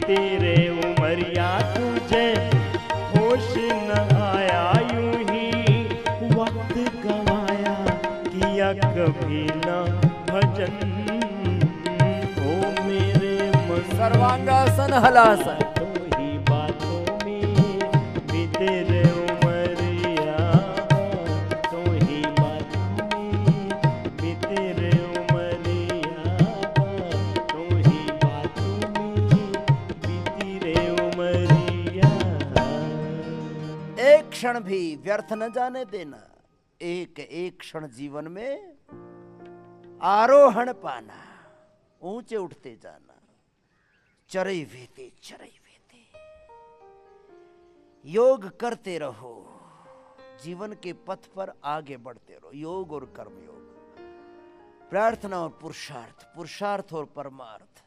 तेरे उमरिया तुझे होश न आया, यूं ही वक्त गवाया किया कभी न भजन। ओ मेरे मन सर्वांगासन हलासन, तो ही बातों में भी तेरे उमरिया, तो ही बातों में भी तेरे उमरिया, तो ही बातों में भी तेरे उमरिया। एक क्षण भी व्यर्थ न जाने देना, एक एक क्षण जीवन में आरोहण पाना, ऊंचे उठते जाना, चरई वेते योग करते रहो, जीवन के पथ पर आगे बढ़ते रहो। योग और कर्म योग, प्रार्थना और पुरुषार्थ, पुरुषार्थ और परमार्थ,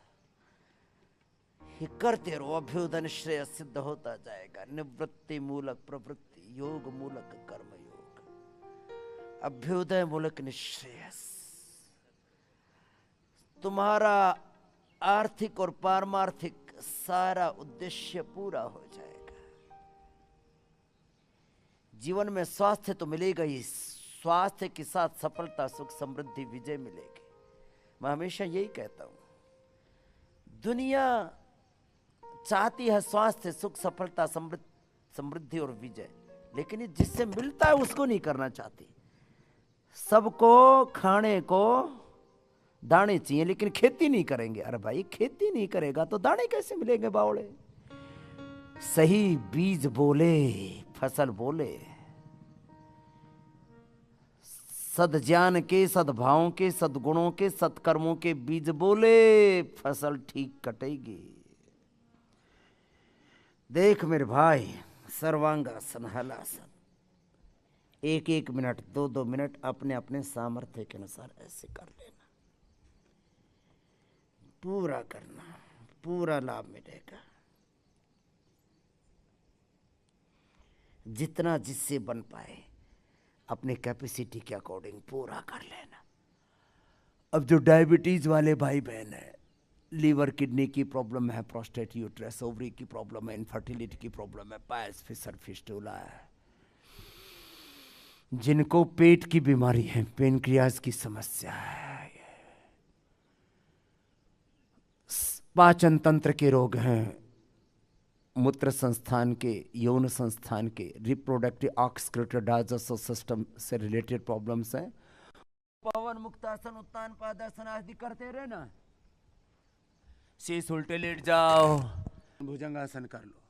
ये करते रहो, अभ्युदय श्रेय सिद्ध होता जाएगा। निवृत्ति मूलक प्रवृत्ति, योग मूलक कर्म योग, अभ्युदय मूलक निश्रेयस। तुम्हारा आर्थिक और पारमार्थिक सारा उद्देश्य पूरा हो जाएगा। जीवन में स्वास्थ्य तो मिलेगा ही, स्वास्थ्य के साथ सफलता, सुख, समृद्धि, विजय मिलेगी। मैं हमेशा यही कहता हूं, दुनिया चाहती है स्वास्थ्य, सुख, सफलता, समृद्धि और विजय, लेकिन ये जिससे मिलता है उसको नहीं करना चाहती। सबको खाने को दाने चाहिए, लेकिन खेती नहीं करेंगे। अरे भाई, खेती नहीं करेगा तो दाने कैसे मिलेंगे बावड़े? सही बीज बोले फसल बोले, सद्ज्ञान के, सद्भावों के, सद्गुणों के, सत्कर्मों के बीज बोले, फसल ठीक कटेगी। देख मेरे भाई, सर्वांगासन, हलासन, एक एक मिनट, दो दो मिनट अपने अपने सामर्थ्य के अनुसार ऐसे कर लेना। पूरा करना, पूरा लाभ मिलेगा। जितना जिससे बन पाए अपने कैपेसिटी के अकॉर्डिंग पूरा कर लेना। अब जो डायबिटीज वाले भाई बहन है, लीवर किडनी की प्रॉब्लम है, प्रोस्टेट यूट्रस ओवरी की प्रॉब्लम है, इनफर्टिलिटी की प्रॉब्लम है, पायल्स फिशर फिस्टुला है, जिनको पेट की बीमारी है, पेनक्रियाज की समस्या है, पाचन तंत्र के रोग हैं, मूत्र संस्थान के, यौन संस्थान के, रिप्रोडक्टिव ऑक्सक्रीटरी डाइजेस्टिव सिस्टम से रिलेटेड प्रॉब्लम्स हैं, पवन मुक्तासन, उत्तान पादासन आदि करते रहे ना। शीश उल्टे लेट जाओ, भुजंगासन कर लो।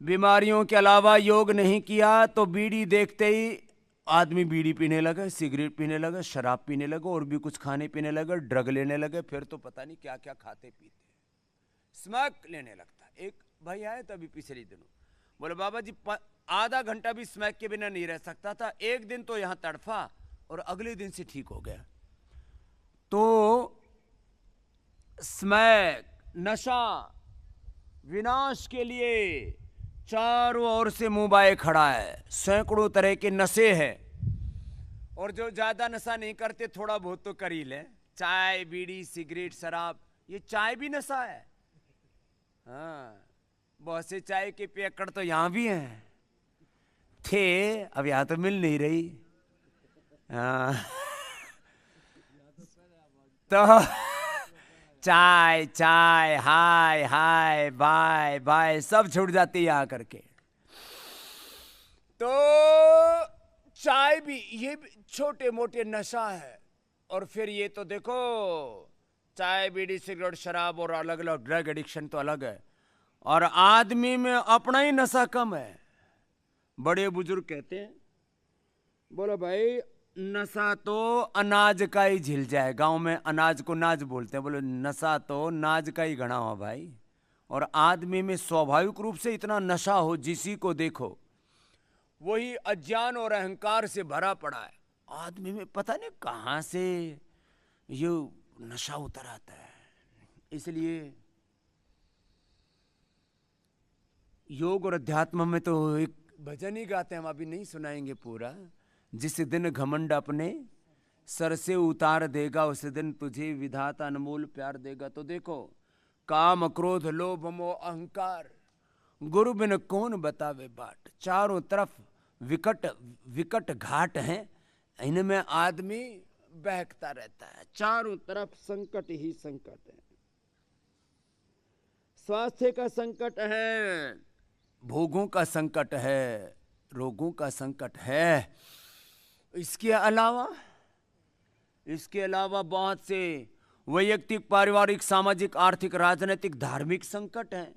बीमारियों के अलावा योग नहीं किया तो बीड़ी देखते ही आदमी बीड़ी पीने लगा, सिगरेट पीने लगा, शराब पीने लगा, और भी कुछ खाने पीने लगा, ड्रग लेने लगे, फिर तो पता नहीं क्या क्या खाते पीते, स्मोक लेने लगता। एक भाई आए तभी पिछले दिनों, बोले बाबा जी आधा घंटा भी स्मोक के बिना नहीं रह सकता था, एक दिन तो यहां तड़फा और अगले दिन से ठीक हो गया। तो स्मोक, नशा, विनाश के लिए चारों ओर से मुंह बाए खड़ा है। सैकड़ों तरह के नशे हैं, और जो ज्यादा नशा नहीं करते थोड़ा बहुत तो कर ही ले। चाय, बीड़ी, सिगरेट, शराब, ये चाय भी नशा है। हाँ, बहुत से चाय के पैकेट तो यहां भी हैं, थे, अब यहां तो मिल नहीं रही। हाँ तो चाय चाय, हाय हाय, बाय बाय, सब छूट जाती है यहाँ करके। तो चाय भी, ये भी छोटे मोटे नशा है। और फिर ये तो देखो, चाय, बीड़ी, सिगरेट, शराब और अलग अलग ड्रग एडिक्शन तो अलग है, और आदमी में अपना ही नशा कम है। बड़े बुजुर्ग कहते हैं, बोलो भाई नशा तो अनाज का ही झिल जाए। गांव में अनाज को नाज बोलते हैं, बोले नशा तो नाज का ही घड़ा हो भाई। और आदमी में स्वाभाविक रूप से इतना नशा हो, जिसी को देखो वही अज्ञान और अहंकार से भरा पड़ा है। आदमी में पता नहीं कहां से ये नशा उतर आता है। इसलिए योग और अध्यात्म में तो एक भजन ही गाते हैं, हम अभी नहीं सुनाएंगे पूरा। जिस दिन घमंड अपने सर से उतार देगा, उस दिन तुझे विधाता अनमोल प्यार देगा। तो देखो, काम, क्रोध, लोभ, मोह, अहंकार, गुरु बिन कौन बतावे बाट, चारों तरफ विकट विकट घाट हैं, इनमें आदमी बहकता रहता है। चारों तरफ संकट ही संकट है। स्वास्थ्य का संकट है, भोगों का संकट है, रोगों का संकट है। इसके अलावा बहुत से वैयक्तिक, पारिवारिक, सामाजिक, आर्थिक, राजनीतिक, धार्मिक संकट हैं।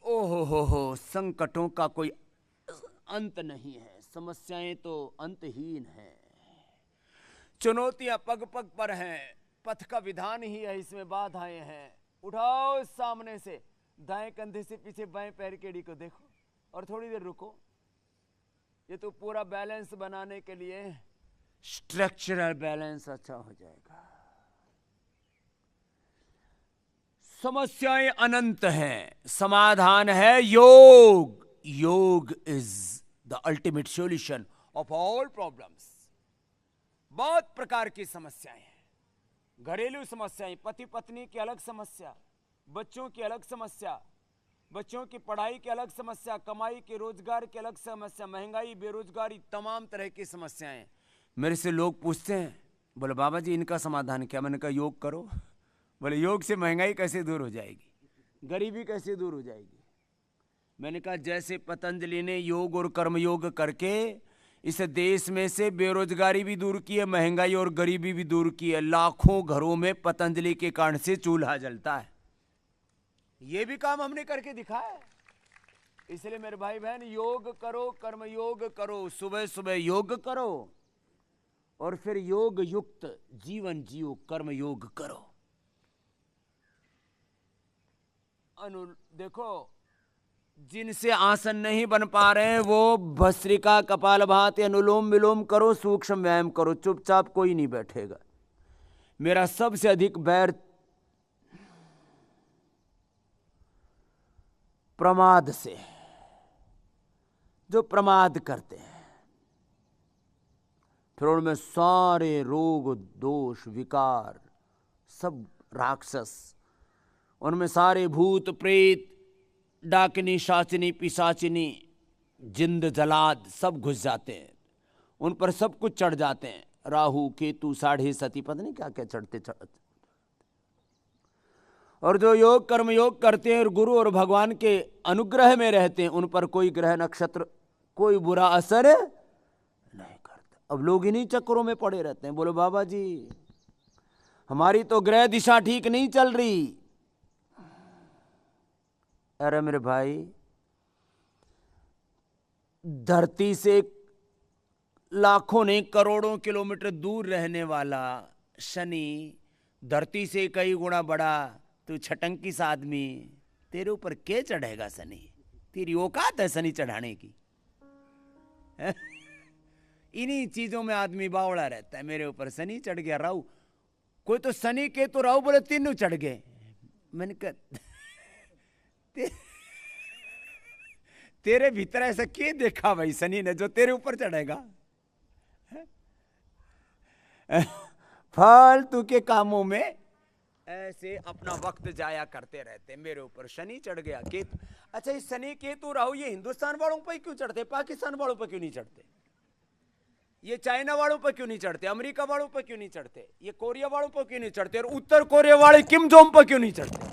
ओहो, संकटों का कोई अंत नहीं है, समस्याएं तो अंतहीन हैं। चुनौतियां पग पग पर हैं, पथ का विधान ही है, इसमें बाधाएं हैं। उठाओ सामने से, दाएं कंधे से पीछे बाएं पैर के एड़ी को देखो और थोड़ी देर रुको। ये तो पूरा बैलेंस बनाने के लिए स्ट्रक्चरल बैलेंस अच्छा हो जाएगा। समस्याएं अनंत हैं, समाधान है योग। योग is the ultimate solution of all problems. बहुत प्रकार की समस्याएं हैं, घरेलू समस्याएं, पति पत्नी की अलग समस्या, बच्चों की अलग समस्या, बच्चों की पढ़ाई की अलग समस्या, कमाई के रोजगार की अलग समस्या, महंगाई, बेरोजगारी, तमाम तरह की समस्याएं। मेरे से लोग पूछते हैं, बोले बाबा जी इनका समाधान क्या? मैंने कहा योग करो। बोले योग से महंगाई कैसे दूर हो जाएगी, गरीबी कैसे दूर हो जाएगी? मैंने कहा जैसे पतंजलि ने योग और कर्मयोग करके इस देश में से बेरोजगारी भी दूर की है, महंगाई और गरीबी भी दूर की है। लाखों घरों में पतंजलि के कारण से चूल्हा जलता है। ये भी काम हमने करके दिखाया है। इसलिए मेरे भाई बहन, योग करो, कर्मयोग करो, सुबह सुबह योग करो और फिर योग युक्त जीवन जियो, कर्मयोग करो। देखो, जिनसे आसन नहीं बन पा रहे हैं वो भस्त्रिका, कपालभाति, अनुलोम विलोम करो, सूक्ष्म व्यायाम करो, चुपचाप कोई नहीं बैठेगा। मेरा सबसे अधिक बैर प्रमाद से, जो प्रमाद करते हैं, फिर उनमें सारे रोग दोष विकार सब राक्षस, उनमें सारे भूत प्रेत डाकिनी शाचिनी पिशाचिनी जिंद जलाद सब घुस जाते हैं, उन पर सब कुछ चढ़ जाते हैं। राहु केतु साढ़े सती पता नहीं क्या क्या चढ़ते। और जो योग कर्म योग करते हैं और गुरु और भगवान के अनुग्रह में रहते हैं, उन पर कोई ग्रह नक्षत्र कोई बुरा असर नहीं करता। अब लोग इन्हीं चक्करों में पड़े रहते हैं। बोलो बाबा जी हमारी तो ग्रह दिशा ठीक नहीं चल रही। अरे मेरे भाई, धरती से लाखों नहीं करोड़ों किलोमीटर दूर रहने वाला शनि धरती से कई गुना बड़ा, तू छटंकी सा आदमी, तेरे ऊपर क्या चढ़ेगा शनि? तेरी औकात है शनि चढ़ाने की? इन्हीं चीजों में आदमी बावड़ा रहता है। मेरे ऊपर शनि चढ़ गया, राहु, कोई तो शनि के तो राहु बोले तीनों चढ़ गए। मैंने कहा तेरे भीतर ऐसा क्या देखा भाई शनि ने जो तेरे ऊपर चढ़ेगा? फालतू के कामों में ऐसे अपना वक्त जाया करते रहते। मेरे ऊपर शनि चढ़ गया, केतु। अच्छा, ये शनि केतु राहु ये हिंदुस्तान वालों पर क्यों चढ़ते, पाकिस्तान वालों पर क्यों नहीं चढ़ते? ये चाइना वालों पर क्यों नहीं चढ़ते, अमेरिका वालों पर क्यों नहीं चढ़ते, ये कोरिया वालों पर क्यों नहीं चढ़ते, और उत्तर कोरिया वाले किम जोंग पर क्यों नहीं चढ़ते?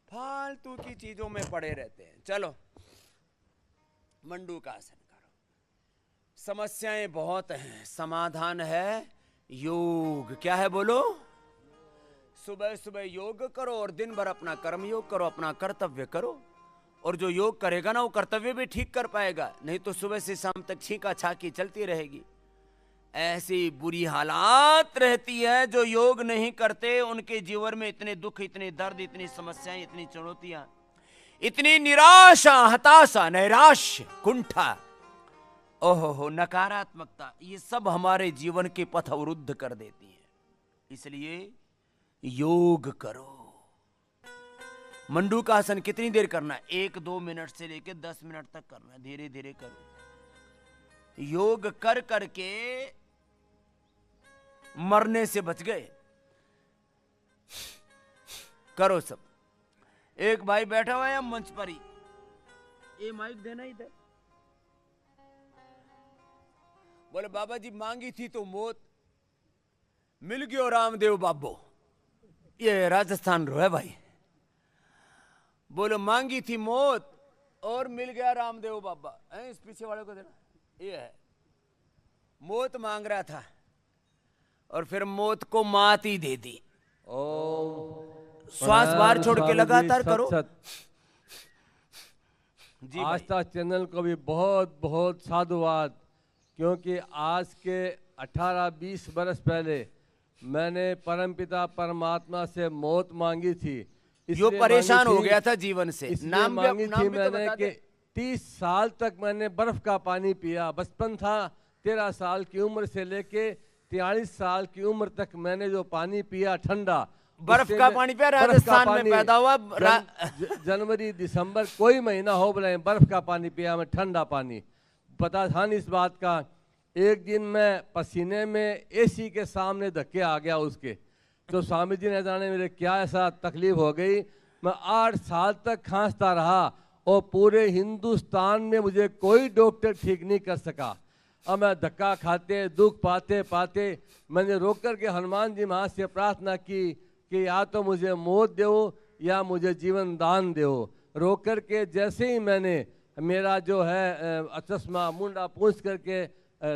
फालतू की चीजों में पड़े रहते हैं। चलो मंडूक आसन करो। समस्याएं बहुत हैं, समाधान है योग। क्या है बोलो? सुबह सुबह योग करो और दिन भर अपना कर्म योग करो, अपना कर्तव्य करो। और जो योग करेगा ना वो कर्तव्य भी ठीक कर पाएगा, नहीं तो सुबह से शाम तक छींका छाकी चलती रहेगी। ऐसी बुरी हालात रहती है। जो योग नहीं करते उनके जीवन में इतने दुख, इतने दर्द, इतनी समस्याएं, इतनी चुनौतियां, इतनी निराशा, हताशा, नैराश्य, कुंठा, ओहो नकारात्मकता, ये सब हमारे जीवन के पथ अवरुद्ध कर देती है। इसलिए योग करो। मंडूक आसन कितनी देर करना है? 1-2 मिनट से लेकर 10 मिनट तक करना है। धीरे धीरे करो। योग कर करके मरने से बच गए। करो सब। एक भाई बैठा हुआ है मंच पर ही, ये माइक देना इधर। बोले बाबा जी मांगी थी तो मौत मिल गयो रामदेव बाबू। ये राजस्थान रो है भाई। बोलो मांगी थी मौत और मिल गया रामदेव बाबा। इस पीछे वाले को देना। ये है, मौत मांग रहा था और फिर मौत को मात ही दे दी। श्वास बाहर छोड़ के लगातार करो। जी आस्था चैनल को भी बहुत बहुत साधुवाद, क्योंकि आज के 18-20 बरस पहले मैंने परमपिता परमात्मा से मौत मांगी थी। जो परेशान हो गया था जीवन से। नाम मांगी थी मैंने कि 30 साल तक मैंने बर्फ का पानी पिया। बचपन था, 13 साल की उम्र से लेके 43 साल की उम्र तक मैंने जो पानी पिया ठंडा, बर्फ उससे का मैं- पानी पे बर्फ का राजस्थान में पानी, पैदा हुआ जनवरी दिसंबर कोई महीना हो बोले बर्फ का पानी पिया मैं, ठंडा पानी। पता था नहीं इस बात का। एक दिन मैं पसीने में एसी के सामने धक्के आ गया उसके, तो स्वामी जी ने जाने मेरे क्या ऐसा तकलीफ हो गई, मैं 8 साल तक खांसता रहा और पूरे हिंदुस्तान में मुझे कोई डॉक्टर ठीक नहीं कर सका। अब मैं धक्का खाते दुख पाते पाते मैंने रोक कर के हनुमान जी महाराज से प्रार्थना की कि या तो मुझे मौत दो या मुझे जीवन दान दो। रोक कर के जैसे ही मैंने मेरा जो है चश्मा मुंडा पूछ करके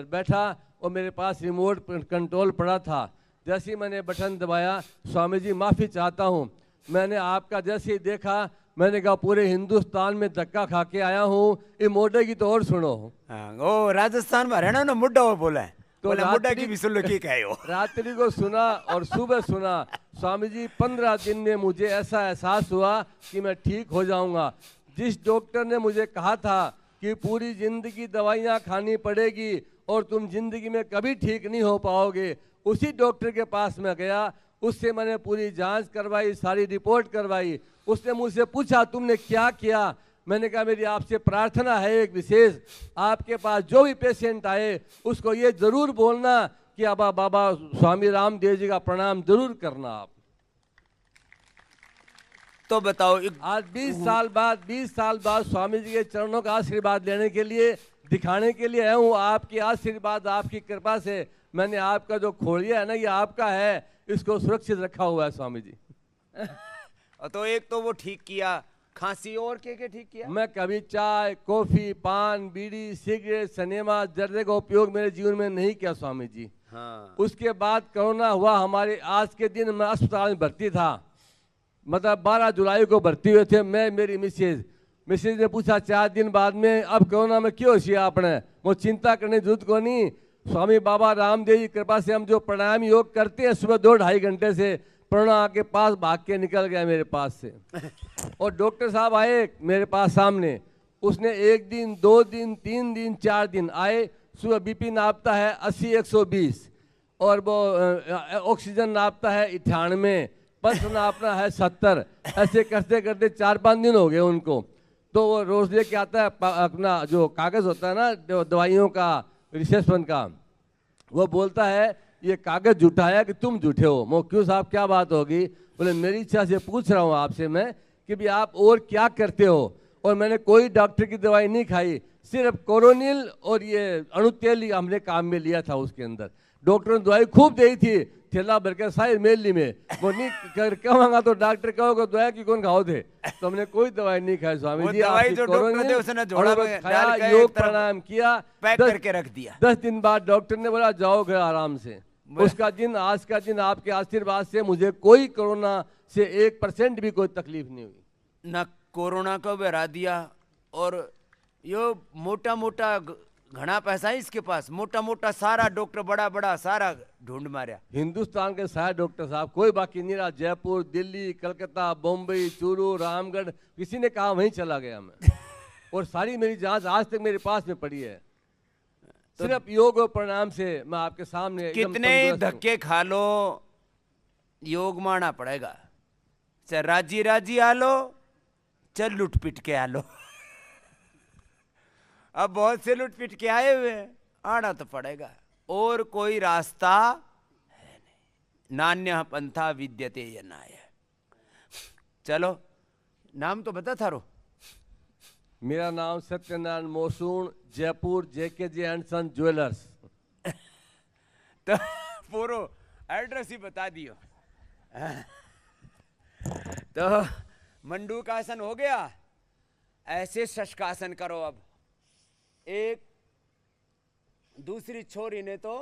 बैठा और मेरे पास रिमोट कंट्रोल पड़ा था, जैसे ही मैंने बटन दबाया, स्वामी जी माफ़ी चाहता हूँ, मैंने आपका जैसे ही देखा मैंने कहा पूरे हिंदुस्तान में धक्का खा के आया हूँ, ये मोटे की तो और सुनो। ओ राजस्थान में रहना ना मुड्डा वो बोला है, तो बोला मुड्डा रात्रि- की भी सुन लो की कहे हो। रात्रि को सुना और सुबह सुना। स्वामी जी 15 दिन में मुझे ऐसा एहसास हुआ कि मैं ठीक हो जाऊंगा। जिस डॉक्टर ने मुझे कहा था कि पूरी जिंदगी दवाइयाँ खानी पड़ेगी और तुम जिंदगी में कभी ठीक नहीं हो पाओगे, उसी डॉक्टर के पास मैं गया, उससे मैंने पूरी जांच करवाई, सारी रिपोर्ट करवाई। उसने मुझसे पूछा तुमने क्या किया, मैंने कहा मेरी आपसे प्रार्थना है एक विशेष, आपके पास जो भी पेशेंट आए उसको ये जरूर बोलना कि अब बाबा स्वामी रामदेव जी का प्रणाम जरूर करना आप। तो बताओ आज 20 साल बाद स्वामी जी के चरणों का आशीर्वाद लेने के लिए, दिखाने के लिए आया हूँ। आपकी आशीर्वाद आपकी कृपा से मैंने आपका जो खोलिया है ना, ये आपका है, इसको सुरक्षित रखा हुआ है स्वामी जी। तो एक तो वो ठीक किया, खांसी और क्या ठीक किया? मैं कभी चाय कॉफी पान बीड़ी सिगरेट सिनेमा जर्दे का उपयोग मेरे जीवन में नहीं किया स्वामी जी। हाँ। उसके बाद कोरोना हुआ हमारे, आज के दिन मैं अस्पताल में भर्ती था, मतलब 12 जुलाई को भर्ती हुए थे मैं, मेरी मिसेज ने पूछा 4 दिन बाद में अब कोरोना में क्यों छिया आपने, वो चिंता करने की जरूरत को नहीं, स्वामी बाबा रामदेव जी कृपा से हम जो प्राणायाम योग करते हैं सुबह 2-2.5 घंटे से, प्रणा के पास भाग के निकल गया मेरे पास से। और डॉक्टर साहब आए मेरे पास सामने, उसने 1 दिन 2 दिन 3 दिन 4 दिन आए, सुबह बीपी नापता है 80-120 और वो ऑक्सीजन नापता है 98, पल्स नापना है 70, ऐसे करते करते 4-5 दिन हो गए उनको। तो वो रोज लेके आता है अपना जो कागज होता है ना दवाइयों का रिसेप्शन का, वो बोलता है ये कागज झूठा है कि तुम झूठे हो। मैं क्यों साहब क्या बात होगी? बोले मेरी इच्छा से पूछ रहा हूँ आपसे मैं कि भी आप और क्या करते हो, और मैंने कोई डॉक्टर की दवाई नहीं खाई, सिर्फ कोरोनिल और ये अणुतेल ही हमने काम में लिया था। उसके अंदर डॉक्टर ने दवाई खूब दी थी, थैला भर के सारी मेली में, वो नहीं कहूँगा तो डॉक्टर कहोगे दवाई की कौन खाओ थे, तो हमने कोई दवाई नहीं खाई स्वामी जी। दवाई जो डॉक्टर थे उसने झोला में डाल के योग प्राणायाम किया, पैक करके रख दिया। 10 दिन बाद डॉक्टर ने बोला जाओ घर आराम से। उसका दिन आज का दिन आपके आशीर्वाद से मुझे कोई कोरोना से 1% भी कोई तकलीफ नहीं हुई। न कोरोना को बहरा दिया, और यो मोटा मोटा घना पैसा है इसके पास, मोटा मोटा सारा डॉक्टर बड़ा बड़ा सारा ढूंढ मारा हिंदुस्तान के सारे डॉक्टर साहब, कोई बाकी नहीं रहा। जयपुर दिल्ली कलकत्ता बॉम्बे चूरू रामगढ़, किसी ने कहा वहीं चला गया मैं। और सारी मेरी जांच आज तक मेरे पास में पड़ी है, सिर्फ योग और प्राणायाम से मैं आपके सामने कितने धक्के खा लो योग माना पड़ेगा। चल राजी राजी आ लो, चल लुट पिट के आ लो। अब बहुत से लुट पिट के आए हुए, आना तो पड़ेगा, और कोई रास्ता है नहीं। नान्य पंथा विद्यते यनाय। चलो नाम तो बता थारो। मेरा नाम सत्यनारायण मोसून, Jaipur JKJ and son jewellers. तो पूरा एड्रेस ही बता दियो। तो मंडूकासन हो गया, ऐसे शशकासन करो। अब एक दूसरी छोरी ने तो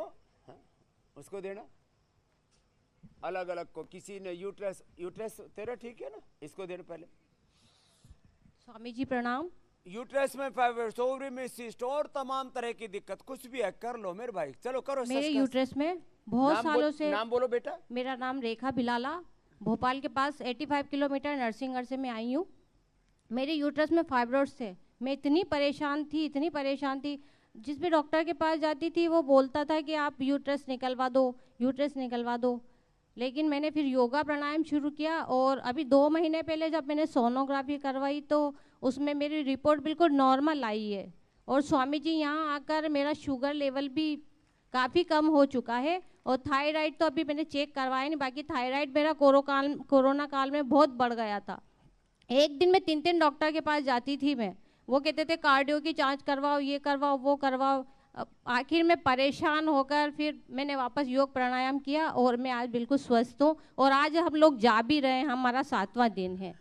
उसको देना अलग अलग को, किसी ने यूट्रस तेरा ठीक है ना, इसको देना पहले। स्वामी जी प्रणाम। यूट्रस में फाइब्रोइड्स, ओवरी में सिस्ट और तमाम तरह की दिक्कत कुछ भी है कर लो मेरे भाई, चलो करो। मेरे यूट्रस में बहुत सालों से। नाम बोलो बेटा। मेरा नाम रेखा बिलाला, भोपाल के पास 85 किलोमीटर नरसिंहगढ़ से मैं आई हूँ। मेरे यूट्रस में फाइब्रोइड्स थे, मैं इतनी परेशान थी, जिस भी डॉक्टर के पास जाती थी वो बोलता था कि आप यूट्रस निकलवा दो, यूट्रस निकलवा दो। लेकिन मैंने फिर योगा प्राणायाम शुरू किया और अभी 2 महीने पहले जब मैंने सोनोग्राफी करवाई तो उसमें मेरी रिपोर्ट बिल्कुल नॉर्मल आई है। और स्वामी जी यहाँ आकर मेरा शुगर लेवल भी काफ़ी कम हो चुका है और थायराइड तो अभी मैंने चेक करवाया नहीं, बाकी थायराइड मेरा कोरोना काल में बहुत बढ़ गया था। एक दिन में 3 डॉक्टर के पास जाती थी मैं, वो कहते थे कार्डियो की जांच करवाओ, ये करवाओ, वो करवाओ। आखिर में परेशान होकर फिर मैंने वापस योग प्राणायाम किया और मैं आज बिल्कुल स्वस्थ हूँ और आज हम लोग जा भी रहे हैं, हमारा 7वां दिन है।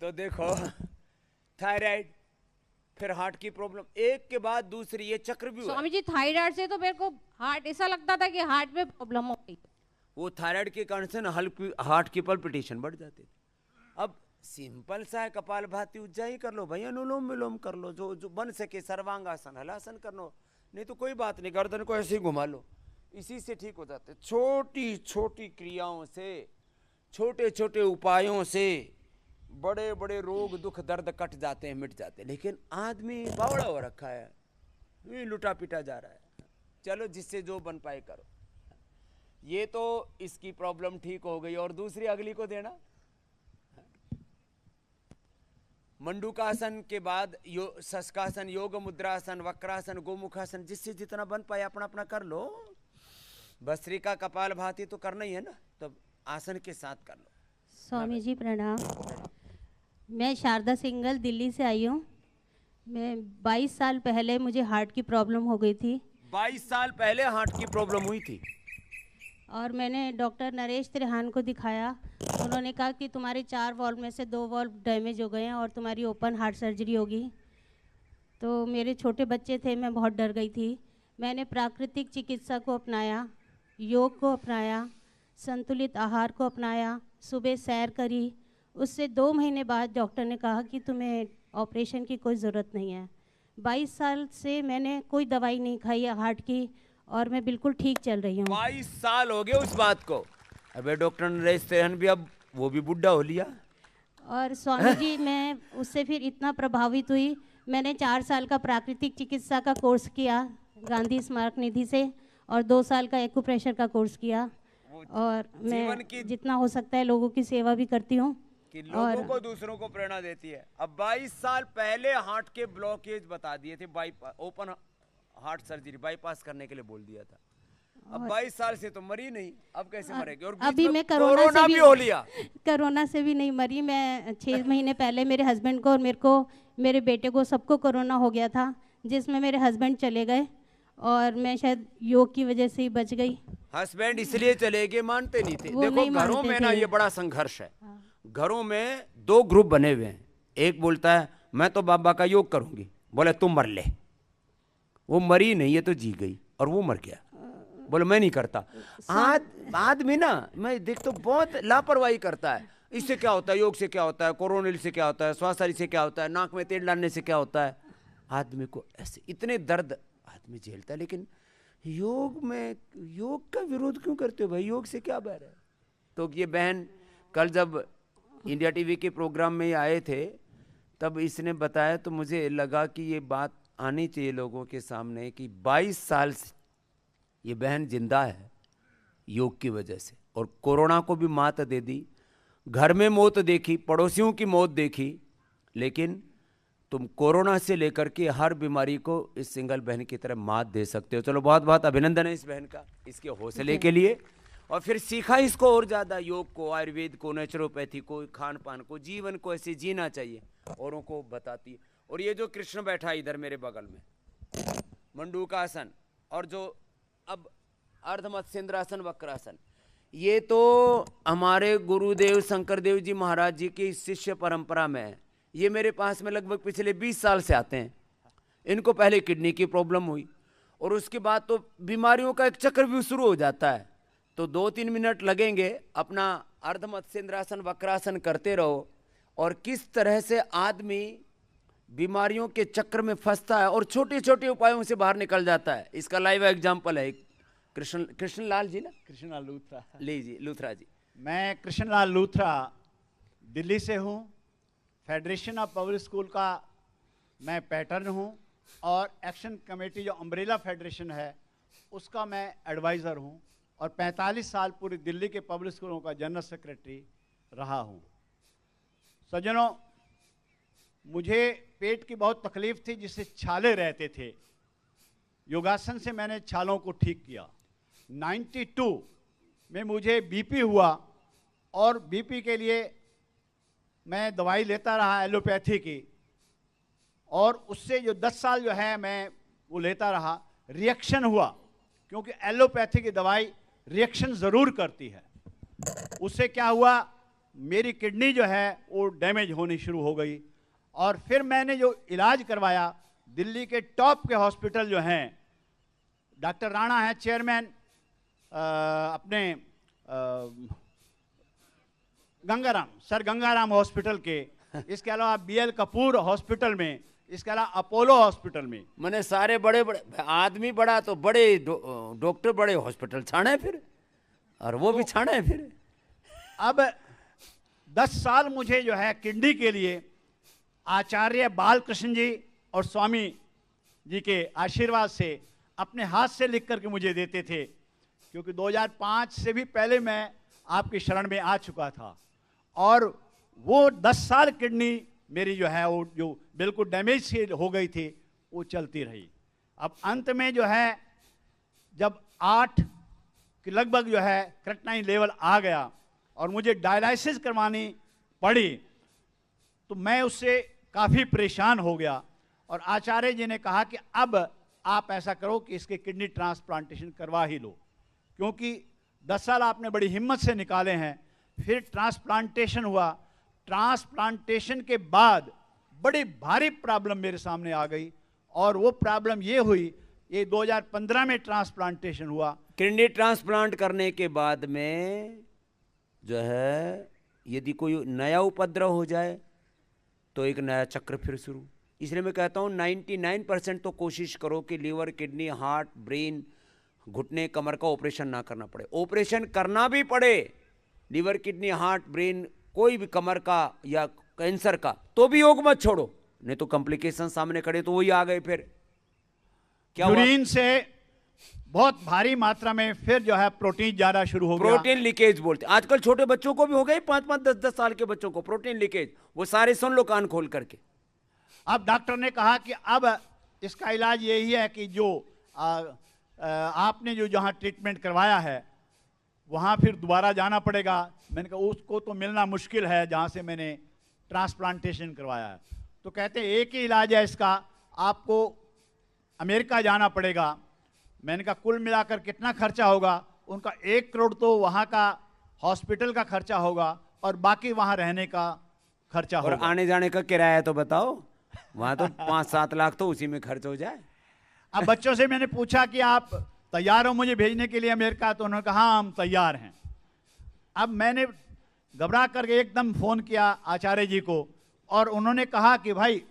तो देखो, थायराइड, फिर हार्ट की प्रॉब्लम, एक के बाद दूसरी, ये चक्र भी हुआ। स्वामी जी थायराइड से तो मेरे को हार्ट ऐसा लगता था कि हार्ट में प्रॉब्लम हो गई। वो थायराइड के कारण से ना हार्ट की पल्पिटेशन बढ़ जाती थी। अब सिंपल सा है, कपालभाति उज्जाई कर लो भाई, अनुलोम विलोम कर लो, जो बन सके, सर्वांगासन, हलासन कर लो, नहीं तो कोई बात नहीं, गर्दन को ऐसे ही घुमा लो, इसी से ठीक हो जाते। छोटी छोटी क्रियाओं से, छोटे छोटे उपायों से बड़े बड़े रोग दुख दर्द कट जाते हैं, मिट जाते हैं। लेकिन आदमी बावड़ा हो रखा है, ये लुटा पिटा जा रहा है। चलो जिससे जो बन पाए करो। ये तो इसकी प्रॉब्लम ठीक हो गई, और दूसरी अगली को देना। मंडूकासन के बाद शशकासन, योग मुद्रासन, वक्रासन, गोमुखासन, जिससे जितना बन पाए अपना अपना कर लो। भस्त्रिका, कपालभाति तो करना ही है ना, तब आसन के साथ कर लो। स्वामी जी प्रणाम। मैं शारदा सिंगल दिल्ली से आई हूँ। मैं 22 साल पहले मुझे हार्ट की प्रॉब्लम हो गई थी। 22 साल पहले हार्ट की प्रॉब्लम हुई थी और मैंने डॉक्टर नरेश त्रिहान को दिखाया। उन्होंने कहा कि तुम्हारे 4 वॉल्व में से 2 वॉल्व डैमेज हो गए हैं और तुम्हारी ओपन हार्ट सर्जरी होगी। तो मेरे छोटे बच्चे थे, मैं बहुत डर गई थी। मैंने प्राकृतिक चिकित्सा को अपनाया, योग को अपनाया, संतुलित आहार को अपनाया, सुबह सैर करी। उससे 2 महीने बाद डॉक्टर ने कहा कि तुम्हें ऑपरेशन की कोई ज़रूरत नहीं है। 22 साल से मैंने कोई दवाई नहीं खाई है हार्ट की और मैं बिल्कुल ठीक चल रही हूँ। 22 साल हो गए उस बात को। अबे डॉक्टर नरेश त्रिहान भी, अब वो भी बुढ़ा हो लिया। और स्वामी जी मैं उससे फिर इतना प्रभावित हुई, मैंने 4 साल का प्राकृतिक चिकित्सा का कोर्स किया गांधी स्मारक निधि से और 2 साल का एक्यूप्रेशर का कोर्स किया। और मैं जितना हो सकता है लोगों की सेवा भी करती हूँ कि लोगों को, दूसरों को प्रेरणा देती है। अब 22 साल पहले हार्ट के ब्लॉकेज बता दिए थे, ओपन हार्ट सर्जरी बाईपास करने के लिए बोल दिया था। अब 22 साल से तो मरी नहीं, अब कैसे मरेगी? और अभी मैं कोरोना से भी हो लिया। कोरोना से भी नहीं मरी। मैं 6 महीने पहले मेरे हस्बैंड को और मेरे को, मेरे बेटे को, सबको कोरोना हो गया था, जिसमें मेरे हस्बैंड चले गए और मैं शायद योग की वजह से ही बच गई। हस्बैंड इसलिए चले गए, मानते नहीं थे। देखो घरों में ना ये बड़ा संघर्ष है। घरों में 2 ग्रुप बने हुए हैं। एक बोलता है मैं तो बाबा का योग करूंगी, बोले तुम मर ले। वो मरी नहीं है तो जी गई, और वो मर गया, बोले मैं नहीं करता। आदमी ना, मैं देख तो बहुत लापरवाही करता है। इससे क्या होता है, योग से क्या होता है, कोरोनिल से क्या होता है, श्वासारी से क्या होता है, नाक में तेल डालने से क्या होता है। आदमी को ऐसे इतने दर्द आदमी झेलता है। लेकिन योग में, योग का विरोध क्यों करते हो भाई? योग से क्या बैर है? तो ये बहन कल जब इंडिया टीवी के प्रोग्राम में आए थे तब इसने बताया, तो मुझे लगा कि ये बात आनी चाहिए लोगों के सामने कि 22 साल से ये बहन जिंदा है योग की वजह से, और कोरोना को भी मात दे दी। घर में मौत देखी, पड़ोसियों की मौत देखी, लेकिन तुम कोरोना से लेकर के हर बीमारी को इस सिंगल बहन की तरह मात दे सकते हो। चलो बहुत बहुत अभिनंदन है इस बहन का, इसके हौसले के लिए। और फिर सीखा इसको और ज़्यादा, योग को, आयुर्वेद को, नेचुरोपैथी को, खान पान को, जीवन को ऐसे जीना चाहिए, औरों को बताती है। और ये जो कृष्ण बैठा है इधर मेरे बगल में, मंडूकासन, और जो अब अर्धमत्स्येंद्रासन, वक्रासन, ये तो हमारे गुरुदेव शंकर देव जी महाराज जी की शिष्य परंपरा में है। ये मेरे पास में लगभग पिछले 20 साल से आते हैं। इनको पहले किडनी की प्रॉब्लम हुई और उसके बाद तो बीमारियों का एक चक्रव्यूह शुरू हो जाता है। तो 2-3 मिनट लगेंगे, अपना अर्धमत्स्येंद्रासन, वक्रासन करते रहो, और किस तरह से आदमी बीमारियों के चक्र में फंसता है और छोटे छोटे उपायों से बाहर निकल जाता है। इसका लाइव एग्जाम्पल है कृष्णलाल जी ना, कृष्णलाल लूथरा। लीजिए लूथरा जी। मैं कृष्णलाल लूथरा दिल्ली से हूँ। फेडरेशन ऑफ पब्लिक स्कूल का मैं पैटर्न हूँ और एक्शन कमेटी जो अम्ब्रेला फेडरेशन है उसका मैं एडवाइज़र हूँ। और 45 साल पूरी दिल्ली के पब्लिक स्कूलों का जनरल सेक्रेटरी रहा हूँ। सज्जनों, मुझे पेट की बहुत तकलीफ थी जिससे छाले रहते थे। योगासन से मैंने छालों को ठीक किया। 92 में मुझे बीपी हुआ और बीपी के लिए मैं दवाई लेता रहा एलोपैथी की, और उससे जो 10 साल जो है मैं वो लेता रहा। रिएक्शन हुआ, क्योंकि एलोपैथी की दवाई रिएक्शन ज़रूर करती है। उससे क्या हुआ, मेरी किडनी जो है वो डैमेज होनी शुरू हो गई। और फिर मैंने जो इलाज करवाया, दिल्ली के टॉप के हॉस्पिटल जो हैं, डॉक्टर राणा है चेयरमैन अपने गंगाराम, सर गंगाराम हॉस्पिटल के, इसके अलावा BL कपूर हॉस्पिटल में, इसके अलावा अपोलो हॉस्पिटल में। मैंने सारे बड़े बड़े आदमी बड़ा तो बड़े डॉक्टर बड़े हॉस्पिटल छाने फिर, और वो भी छाने फिर। अब 10 साल मुझे जो है किडनी के लिए आचार्य बालकृष्ण जी और स्वामी जी के आशीर्वाद से अपने हाथ से लिख करके मुझे देते थे, क्योंकि 2005 से भी पहले मैं आपकी शरण में आ चुका था। और वो 10 साल किडनी मेरी जो है वो जो बिल्कुल डैमेज सी हो गई थी वो चलती रही। अब अंत में जो है जब 8 के लगभग जो है क्रिएटिनिन लेवल आ गया और मुझे डायलिसिस करवानी पड़ी, तो मैं उससे काफ़ी परेशान हो गया। और आचार्य जी ने कहा कि अब आप ऐसा करो कि इसके किडनी ट्रांसप्लांटेशन करवा ही लो, क्योंकि 10 साल आपने बड़ी हिम्मत से निकाले हैं। फिर ट्रांसप्लांटेशन हुआ। ट्रांसप्लांटेशन के बाद बड़ी भारी प्रॉब्लम मेरे सामने आ गई, और वो प्रॉब्लम ये हुई, ये 2015 में ट्रांसप्लांटेशन हुआ। किडनी ट्रांसप्लांट करने के बाद में जो है यदि कोई नया उपद्रव हो जाए तो एक नया चक्र फिर शुरू। इसलिए मैं कहता हूँ 99% तो कोशिश करो कि लीवर, किडनी, हार्ट, ब्रेन, घुटने, कमर का ऑपरेशन ना करना पड़े। ऑपरेशन करना भी पड़े, लीवर, किडनी, हार्ट, ब्रेन, कोई भी कमर का या कैंसर का, तो भी योग मत छोड़ो, नहीं तो कॉम्प्लिकेशन सामने खड़े तो वही आ गए। फिर क्या यूरिन से बहुत भारी मात्रा में फिर जो है प्रोटीन ज्यादा शुरू हो गया। प्रोटीन लीकेज बोलते आजकल छोटे बच्चों को भी हो गए, 5-5, 10-10 साल के बच्चों को प्रोटीन लीकेज। वो सारे सुन लो कान खोल करके। अब डॉक्टर ने कहा कि अब इसका इलाज यही है कि जो आपने जो जहाँ ट्रीटमेंट करवाया है वहाँ फिर दोबारा जाना पड़ेगा। मैंने कहा उसको तो मिलना मुश्किल है जहाँ से मैंने ट्रांसप्लांटेशन करवाया है। तो कहते हैं एक ही इलाज है इसका, आपको अमेरिका जाना पड़ेगा। मैंने कहा कुल मिलाकर कितना खर्चा होगा? उनका 1 करोड़ तो वहाँ का हॉस्पिटल का खर्चा होगा और बाकी वहाँ रहने का खर्चा होगा। और आने जाने का किराया तो बताओ, वहाँ तो 5-7 लाख तो उसी में खर्च हो जाए। अब बच्चों से मैंने पूछा कि आप तैयार हो मुझे भेजने के लिए अमेरिका? तो उन्होंने कहा हाँ हम तैयार हैं। अब मैंने घबरा करके एकदम फ़ोन किया आचार्य जी को, और उन्होंने कहा कि भाई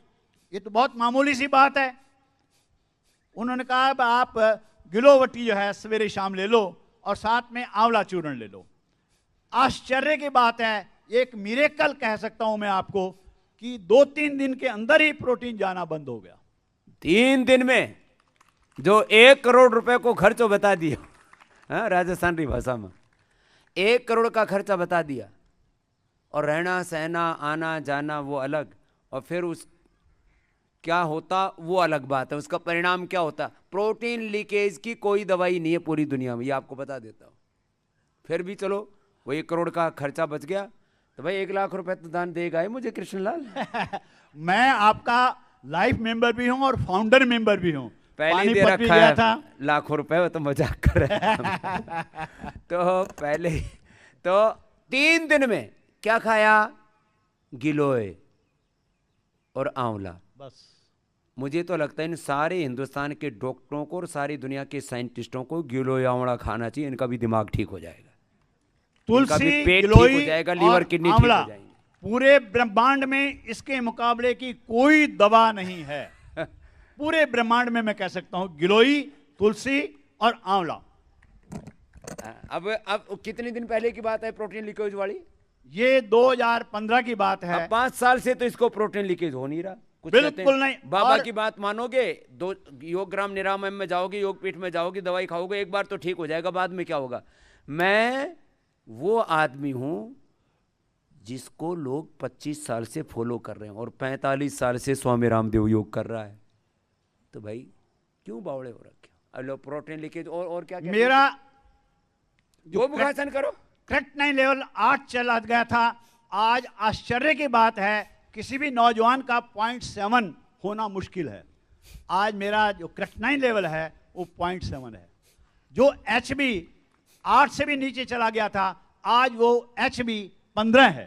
ये तो बहुत मामूली सी बात है। उन्होंने कहा अब आप गिलोवटी जो है सवेरे शाम ले लो और साथ में आंवला चूर्ण ले लो। आश्चर्य की बात है, एक मिरेकल कह सकता हूं मैं आपको कि 2-3 दिन के अंदर ही प्रोटीन जाना बंद हो गया। 3 दिन में जो 1 करोड़ रुपए को खर्चो बता दिया, हाँ राजस्थानी भाषा में 1 करोड़ का खर्चा बता दिया, और रहना सहना आना जाना वो अलग, और फिर उस क्या होता वो अलग बात है। उसका परिणाम क्या होता? प्रोटीन लीकेज की कोई दवाई नहीं है पूरी दुनिया में, ये आपको बता देता हूँ। फिर भी चलो वो 1 करोड़ का खर्चा बच गया, तो भाई 1 लाख रुपए तो दान देगा ही मुझे कृष्णलाल। मैं आपका लाइफ मेंबर भी हूं और फाउंडर मेंबर भी हूं। पहले दे रखा है था लाखों रुपए, वो तो मजाक कर रहे हैं। तो पहले तो 3 दिन में क्या खाया? गिलोय और आंवला। बस मुझे तो लगता है इन सारे हिंदुस्तान के डॉक्टरों को और सारी दुनिया के साइंटिस्टों को गिलोय आंवला खाना चाहिए। इनका भी दिमाग ठीक हो जाएगा, तुलसी, पेट ठीक गिलोय हो जाएगा, लीवर, किडनी ठीक हो जाएंगे। पूरे ब्रह्मांड में इसके मुकाबले की कोई दवा नहीं है। पूरे ब्रह्मांड में मैं कह सकता हूं गिलोय, तुलसी और आंवला। अब कितने दिन पहले की बात है प्रोटीन लीकेज वाली? ये 2015 की बात है। 5 साल से तो इसको प्रोटीन लीकेज हो नहीं रहा, कुछ कहते बिल्कुल हैं, नहीं। बाबा और की बात मानोगे, दो योग ग्राम निरामय में जाओगे, योग पीठ में जाओगे, दवाई खाओगे, एक बार तो ठीक हो जाएगा, बाद में क्या होगा। मैं वो आदमी हूं जिसको लोग 25 साल से फॉलो कर रहे हैं और 45 साल से स्वामी रामदेव योग कर रहा है, तो भाई क्यों बावड़े हो रखे। अब लो प्रोटीन लिखे और क्या क्या मेरा जो मुखासन करो, क्रेटिनाइन लेवल 8 चला गया था। आज आश्चर्य की बात है, किसी भी नौजवान का 0.7 होना मुश्किल है। आज मेरा जो क्रेटिनाइन लेवल है वो 0.7 है। जो HB 8 से भी नीचे चला गया था, आज वो HB 15 है।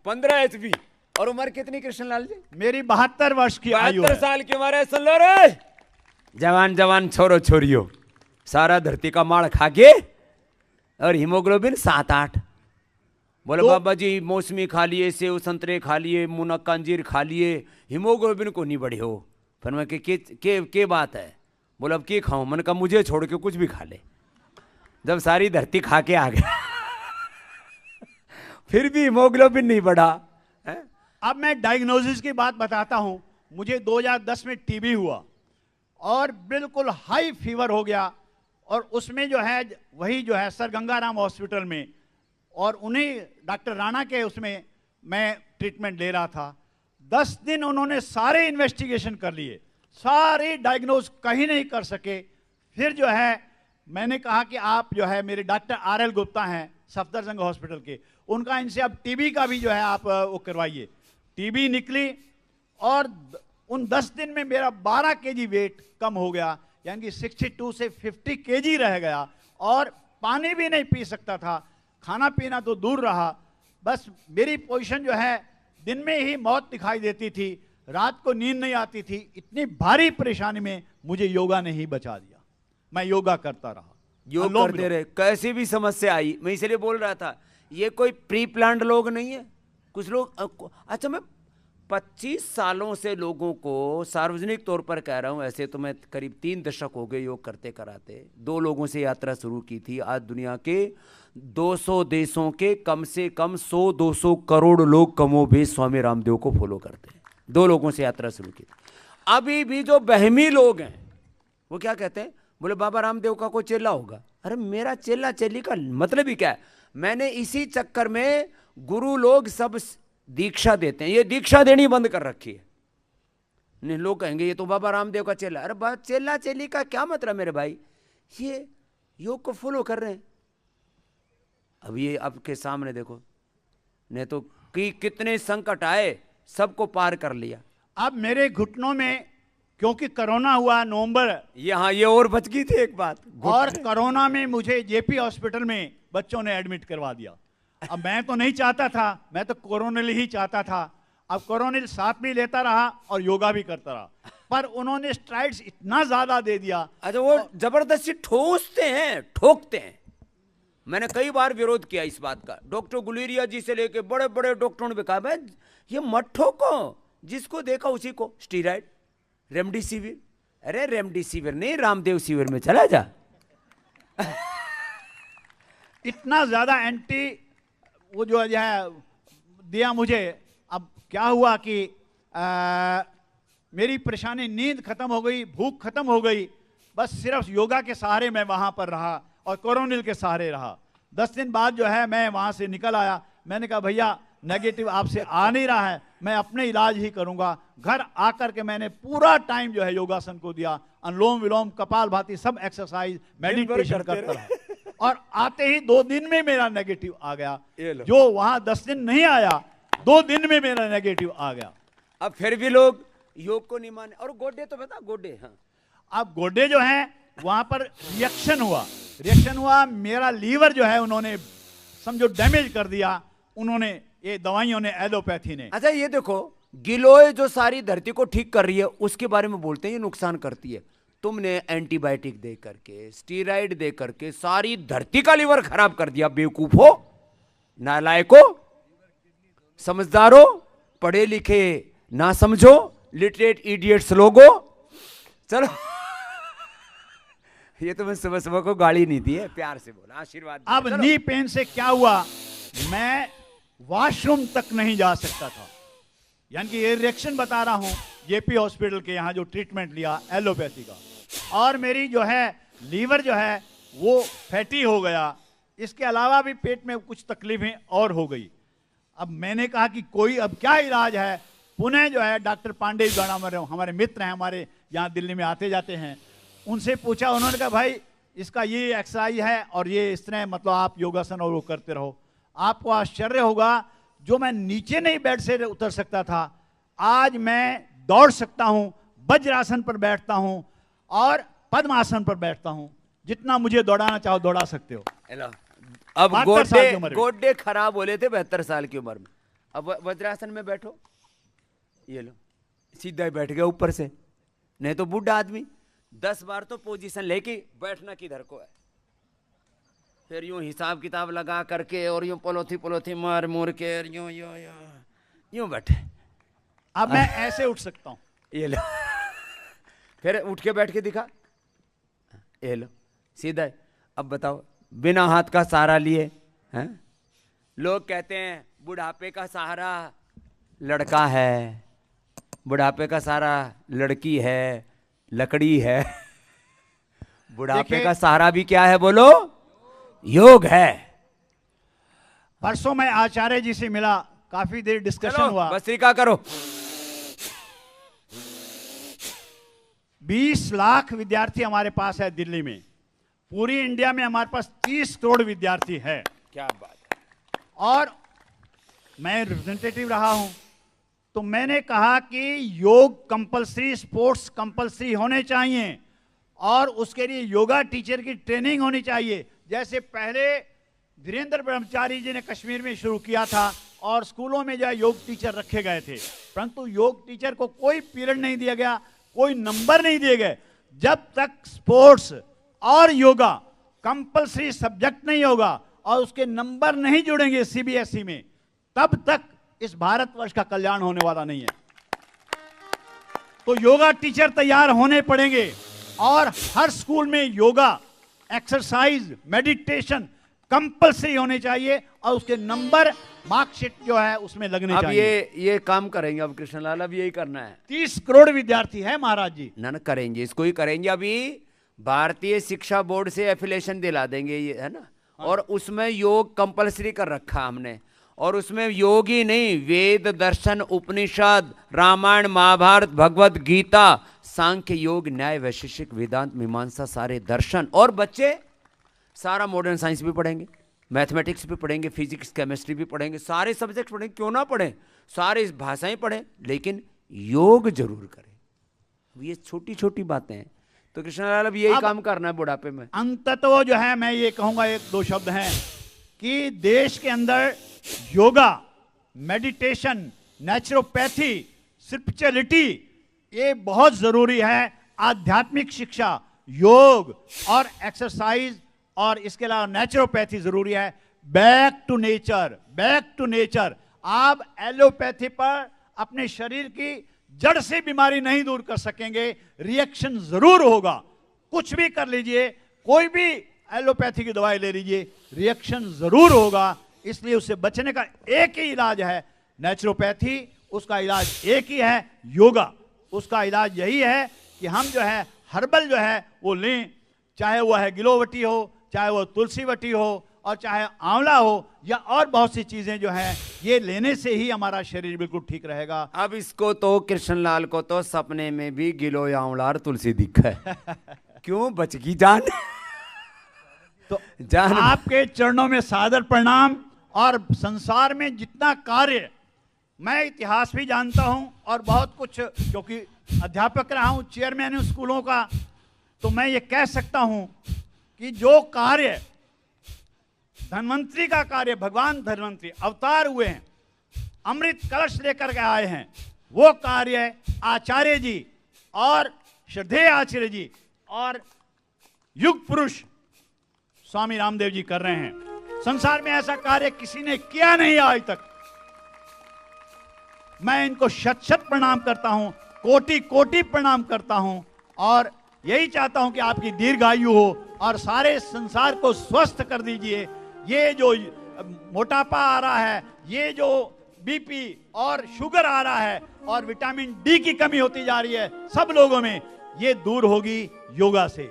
15 HB। और उम्र कितनी कृष्णलाल जी? मेरी 72 वर्ष की आयु 72 है। साल की उम्र है। सुन लो रे जवान जवान छोरो छोरियो, सारा धरती का माड़ खा के और हीमोग्लोबिन 7-8। बोले तो- बाबा जी मौसमी खा लिए, सेव संतरे खा लिए, मुनक्का अंजीर खा लिए, हीमोग्लोबिन को नहीं बढ़े हो। फिर मैं के बात है? बोले अब के खाऊं? मैंने कहा मुझे छोड़ के कुछ भी खा ले। जब सारी धरती खा के आ गया फिर भी हीमोग्लोबिन नहीं बढ़ा है? अब मैं डायग्नोसिस की बात बताता हूं। मुझे 2010 में टीबी हुआ और बिल्कुल हाई फीवर हो गया, और उसमें जो है वही जो है सर गंगाराम हॉस्पिटल में, और उन्हीं डॉक्टर राणा के उसमें मैं ट्रीटमेंट ले रहा था। 10 दिन उन्होंने सारे इन्वेस्टिगेशन कर लिए, सारे डायग्नोज कहीं नहीं कर सके। फिर जो है मैंने कहा कि आप जो है मेरे डॉक्टर RL गुप्ता हैं सफदरजंग हॉस्पिटल के, उनका इनसे अब टीबी का भी जो है आप वो करवाइए। टीबी निकली और उन 10 दिन में मेरा 12 kg वेट कम हो गया, यानी कि 62 से 50 kg रह गया, और पानी भी नहीं पी सकता था, खाना पीना तो दूर रहा। बस मेरी पोजीशन जो है दिन में ही मौत दिखाई देती थी, रात को नींद नहीं आती थी। इतनी भारी परेशानी में मुझे योगा ने ही बचा दिया। मैं योगा करता रहा, योग अनुलोम करते विलोम। रहे, कैसी भी समस्या आई। मैं इसलिए बोल रहा था ये कोई प्री प्लान्ड लोग नहीं है। कुछ लोग अच्छा, मैं 25 सालों से लोगों को सार्वजनिक तौर पर कह रहा हूं, ऐसे तो मैं करीब 3 दशक हो गए योग करते कराते। 2 लोगों से यात्रा शुरू की थी, आज दुनिया के 200 देशों के कम से कम 100-200 करोड़ लोग कमोबेश स्वामी रामदेव को फॉलो करते हैं। 2 लोगों से यात्रा शुरू की। अभी भी जो बहमी लोग हैं वो क्या कहते हैं, बोले बाबा रामदेव का कोई चेला होगा। अरे मेरा चेला चेली का मतलब ही क्या है? मैंने इसी चक्कर में गुरु लोग सब दीक्षा देते हैं, ये दीक्षा देनी बंद कर रखी है। नहीं, लोग कहेंगे ये तो बाबा रामदेव का चेला। अरे चेला चेली का क्या मतलब मेरे भाई? ये योग को फॉलो कर रहे हैं। अब ये आपके सामने देखो, नहीं तो कितने संकट आए, सबको पार कर लिया। अब मेरे घुटनों में, क्योंकि कोरोना हुआ नवंबर, यहाँ ये और बच गई थी एक बात, और कोरोना में मुझे जेपी हॉस्पिटल में बच्चों ने एडमिट करवा दिया। अब मैं तो नहीं चाहता था, मैं तो कोरोनिल ही चाहता था। अब कोरोनिल साथ भी लेता रहा और योगा भी करता रहा, पर उन्होंने स्ट्राइड्स इतना ज्यादा दे दिया। अच्छा, वो जबरदस्ती ठोकते हैं। मैंने कई बार विरोध किया इस बात का। डॉक्टर गुलेरिया जी से लेके बड़े बड़े डॉक्टरों ने भी कहा भाई ये मत ठोको, जिसको देखा उसी को स्टीराइड, रेमडेसिविर। अरे रेमडेसिविर नहीं, रामदेव शिविर में चला जा। इतना ज्यादा एंटी वो जो है दिया मुझे। अब क्या हुआ कि मेरी परेशानी, नींद खत्म हो गई, भूख खत्म हो गई। बस सिर्फ योगा के सहारे मैं वहां पर रहा और कोरोनिल के सहारे रहा। 10 दिन बाद जो है मैं वहां से निकल आया। मैंने कहा भैया नेगेटिव आपसे आ नहीं रहा है, मैं अपने इलाज ही करूंगा। घर आकर के मैंने पूरा टाइम जो है योगासन को दिया, अनुलोम विलोम, कपालभाति, सब एक्सरसाइज, मेडिटेशन करता रहा। और आते ही 2 दिन में मेरा नेगेटिव आ गया। जो वहां 10 दिन नहीं आया, 2 दिन में मेरा नेगेटिव आ गया। अब फिर भी लोग योग को नहीं माने। और गोड्डे तो बता, गोड्डे, हाँ अब गोड्डे जो है वहां पर रिएक्शन हुआ। मेरा लीवर जो है उन्होंने समझो डैमेज कर दिया, उन्होंने ये दवाइयों ने, एलोपैथी ने। अच्छा ये देखो, गिलोय जो सारी धरती को ठीक कर रही है उसके बारे में बोलते हैं ये नुकसान करती है। तुमने एंटीबायोटिक दे करके, स्टीराइड दे करके सारी धरती का लीवर खराब कर दिया। बेवकूफो, नालायको, समझदारो, पढ़े लिखे ना समझो, लिटरेट इडियट्स लोगो। चलो ये तो मैं सुबह सुबह को गाली नहीं दी है, प्यार से बोला, आशीर्वाद। अब नी पेन से क्या हुआ, मैं वॉशरूम तक नहीं जा सकता था। यानी कि ये रिएक्शन बता रहा हूं जेपी हॉस्पिटल के यहाँ जो ट्रीटमेंट लिया एलोपैथी का, और मेरी जो है लीवर जो है वो फैटी हो गया। इसके अलावा भी पेट में कुछ तकलीफें और हो गई। अब मैंने कहा कि कोई अब क्या इलाज है। पुणे जो है डॉक्टर पांडे द्वारा हमारे मित्र हैं, हमारे यहाँ दिल्ली में आते जाते हैं, उनसे पूछा। उन्होंने कहा भाई इसका ये एक्सरसाइज है और ये इस तरह मतलब आप योगासन और वो करते रहो, आपको आश्चर्य होगा। जो मैं नीचे नहीं बेड से उतर सकता था, आज मैं दौड़ सकता हूं, वज्रासन पर बैठता हूं और पद्मासन पर बैठता हूं। जितना मुझे दौड़ाना चाहो दौड़ा सकते हो। हेलो, अब 72 साल की उम्र में। गोड्डे खराब हो रहे थे 72 साल की उम्र में। अब वज्रासन में बैठो, ये लो सीधा ही बैठ गया ऊपर से। नहीं तो बूढ़ा आदमी 10 बार तो पोजीशन लेके बैठना किधर को है, फिर यूं हिसाब किताब लगा करके और यूं पलोथी मार मोर के यूं यूं यूं यूं बैठे। अब मैं ऐसे उठ सकता हूं, ये लो फिर उठ के बैठ के दिखा, ये लो सीधा है। अब बताओ बिना हाथ का सहारा लिए हैं? लोग कहते हैं बुढ़ापे का सहारा लड़का है, बुढ़ापे का सहारा लड़की है, लकड़ी है। बुढ़ापे का सहारा भी क्या है बोलो? योग है। परसों मैं आचार्य जी से मिला, काफी देर डिस्कशन हुआ। भस्त्रिका करो। 20 लाख विद्यार्थी हमारे पास है दिल्ली में। पूरी इंडिया में हमारे पास 30 करोड़ विद्यार्थी है। क्या बात है। और मैं रिप्रेजेंटेटिव रहा हूं, तो मैंने कहा कि योग कंपलसरी, स्पोर्ट्स कंपलसरी होने चाहिए और उसके लिए योगा टीचर की ट्रेनिंग होनी चाहिए। जैसे पहले धीरेन्द्र ब्रह्मचारी जी ने कश्मीर में शुरू किया था और स्कूलों में जो है योग टीचर रखे गए थे, परंतु योग टीचर को कोई पीरियड नहीं दिया गया, कोई नंबर नहीं दिए गए। जब तक स्पोर्ट्स और योगा कंपलसरी सब्जेक्ट नहीं होगा और उसके नंबर नहीं जुड़ेंगे सीबीएसई में, तब तक इस भारतवर्ष का कल्याण होने वाला नहीं है। तो योगा टीचर तैयार होने पड़ेंगे और हर स्कूल में योगा, एक्सरसाइज, मेडिटेशन कंपलसरी होने चाहिए और उसके नंबर, मार्कशीट जो है उसमें लगने अब चाहिए। ये काम करेंगे अब कृष्णलाल, अब यही करना है। 30 करोड़ विद्यार्थी है महाराज जी। ना करेंगे, इसको ही करेंगे। अभी भारतीय शिक्षा बोर्ड से एफिलिएशन दिला देंगे, ये है ना। और उसमें योग कंपलसरी कर रखा हमने, और उसमें योग ही नहीं, वेद, दर्शन, उपनिषद, रामायण, महाभारत, भगवत गीता, सांख्य, योग, न्याय, वैशेषिक, वेदांत, मीमांसा, सारे दर्शन। और बच्चे सारा मॉडर्न साइंस भी पढ़ेंगे, मैथमेटिक्स भी पढ़ेंगे, फिजिक्स, केमिस्ट्री भी पढ़ेंगे, सारे सब्जेक्ट पढ़ेंगे। क्यों ना पढ़ें, सारे भाषाएं पढ़ें, लेकिन योग जरूर करें। ये छोटी छोटी बातें हैं। तो कृष्णलाल अब यही काम करना है बुढ़ापे में। अंततः जो है मैं ये कहूंगा, एक दो शब्द हैं कि देश के अंदर योगा, मेडिटेशन, नेचुरोपैथी, स्पिरिचुअलिटी ये बहुत जरूरी है। आध्यात्मिक शिक्षा, योग और एक्सरसाइज और इसके अलावा नेचुरोपैथी जरूरी है। Back to nature, back to nature. आप एलोपैथी पर अपने शरीर की जड़ से बीमारी नहीं दूर कर सकेंगे, रिएक्शन जरूर होगा। कुछ भी कर लीजिए, कोई भी एलोपैथी की दवाई ले लीजिए, रिएक्शन जरूर होगा। इसलिए उससे बचने का एक ही इलाज है नेचुरोपैथी, उसका इलाज एक ही है योगा। उसका इलाज यही है कि हम जो है हर्बल जो है वो लें, चाहे वो है गिलोवटी हो, चाहे वो तुलसीवटी हो, और चाहे आंवला हो, या और बहुत सी चीजें जो हैं, ये लेने से ही हमारा शरीर बिल्कुल ठीक रहेगा। अब इसको तो कृष्णलाल को तो सपने में भी गिलो, आंवला और तुलसी दिखा है। क्यों बच गई जान? तो जान आपके चरणों में सादर प्रणाम। और संसार में जितना कार्य, मैं इतिहास भी जानता हूं और बहुत कुछ, क्योंकि अध्यापक रहा हूं, चेयरमैन हूं स्कूलों का, तो मैं ये कह सकता हूं कि जो कार्य धन्वंतरी का कार्य, भगवान धन्वंतरी अवतार हुए हैं, अमृत कलश लेकर के आए हैं, वो कार्य आचार्य जी और श्रद्धेय आचार्य जी और युग पुरुष स्वामी रामदेव जी कर रहे हैं। संसार में ऐसा कार्य किसी ने किया नहीं आज तक। मैं इनको शत शत प्रणाम करता हूं, कोटि कोटि प्रणाम करता हूं, और यही चाहता हूं कि आपकी दीर्घायु हो और सारे संसार को स्वस्थ कर दीजिए। ये जो मोटापा आ रहा है, ये जो बीपी और शुगर आ रहा है और विटामिन डी की कमी होती जा रही है सब लोगों में, ये दूर होगी योगा से।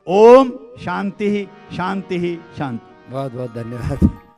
ओम शांति शांति शांति। बहुत बहुत धन्यवाद।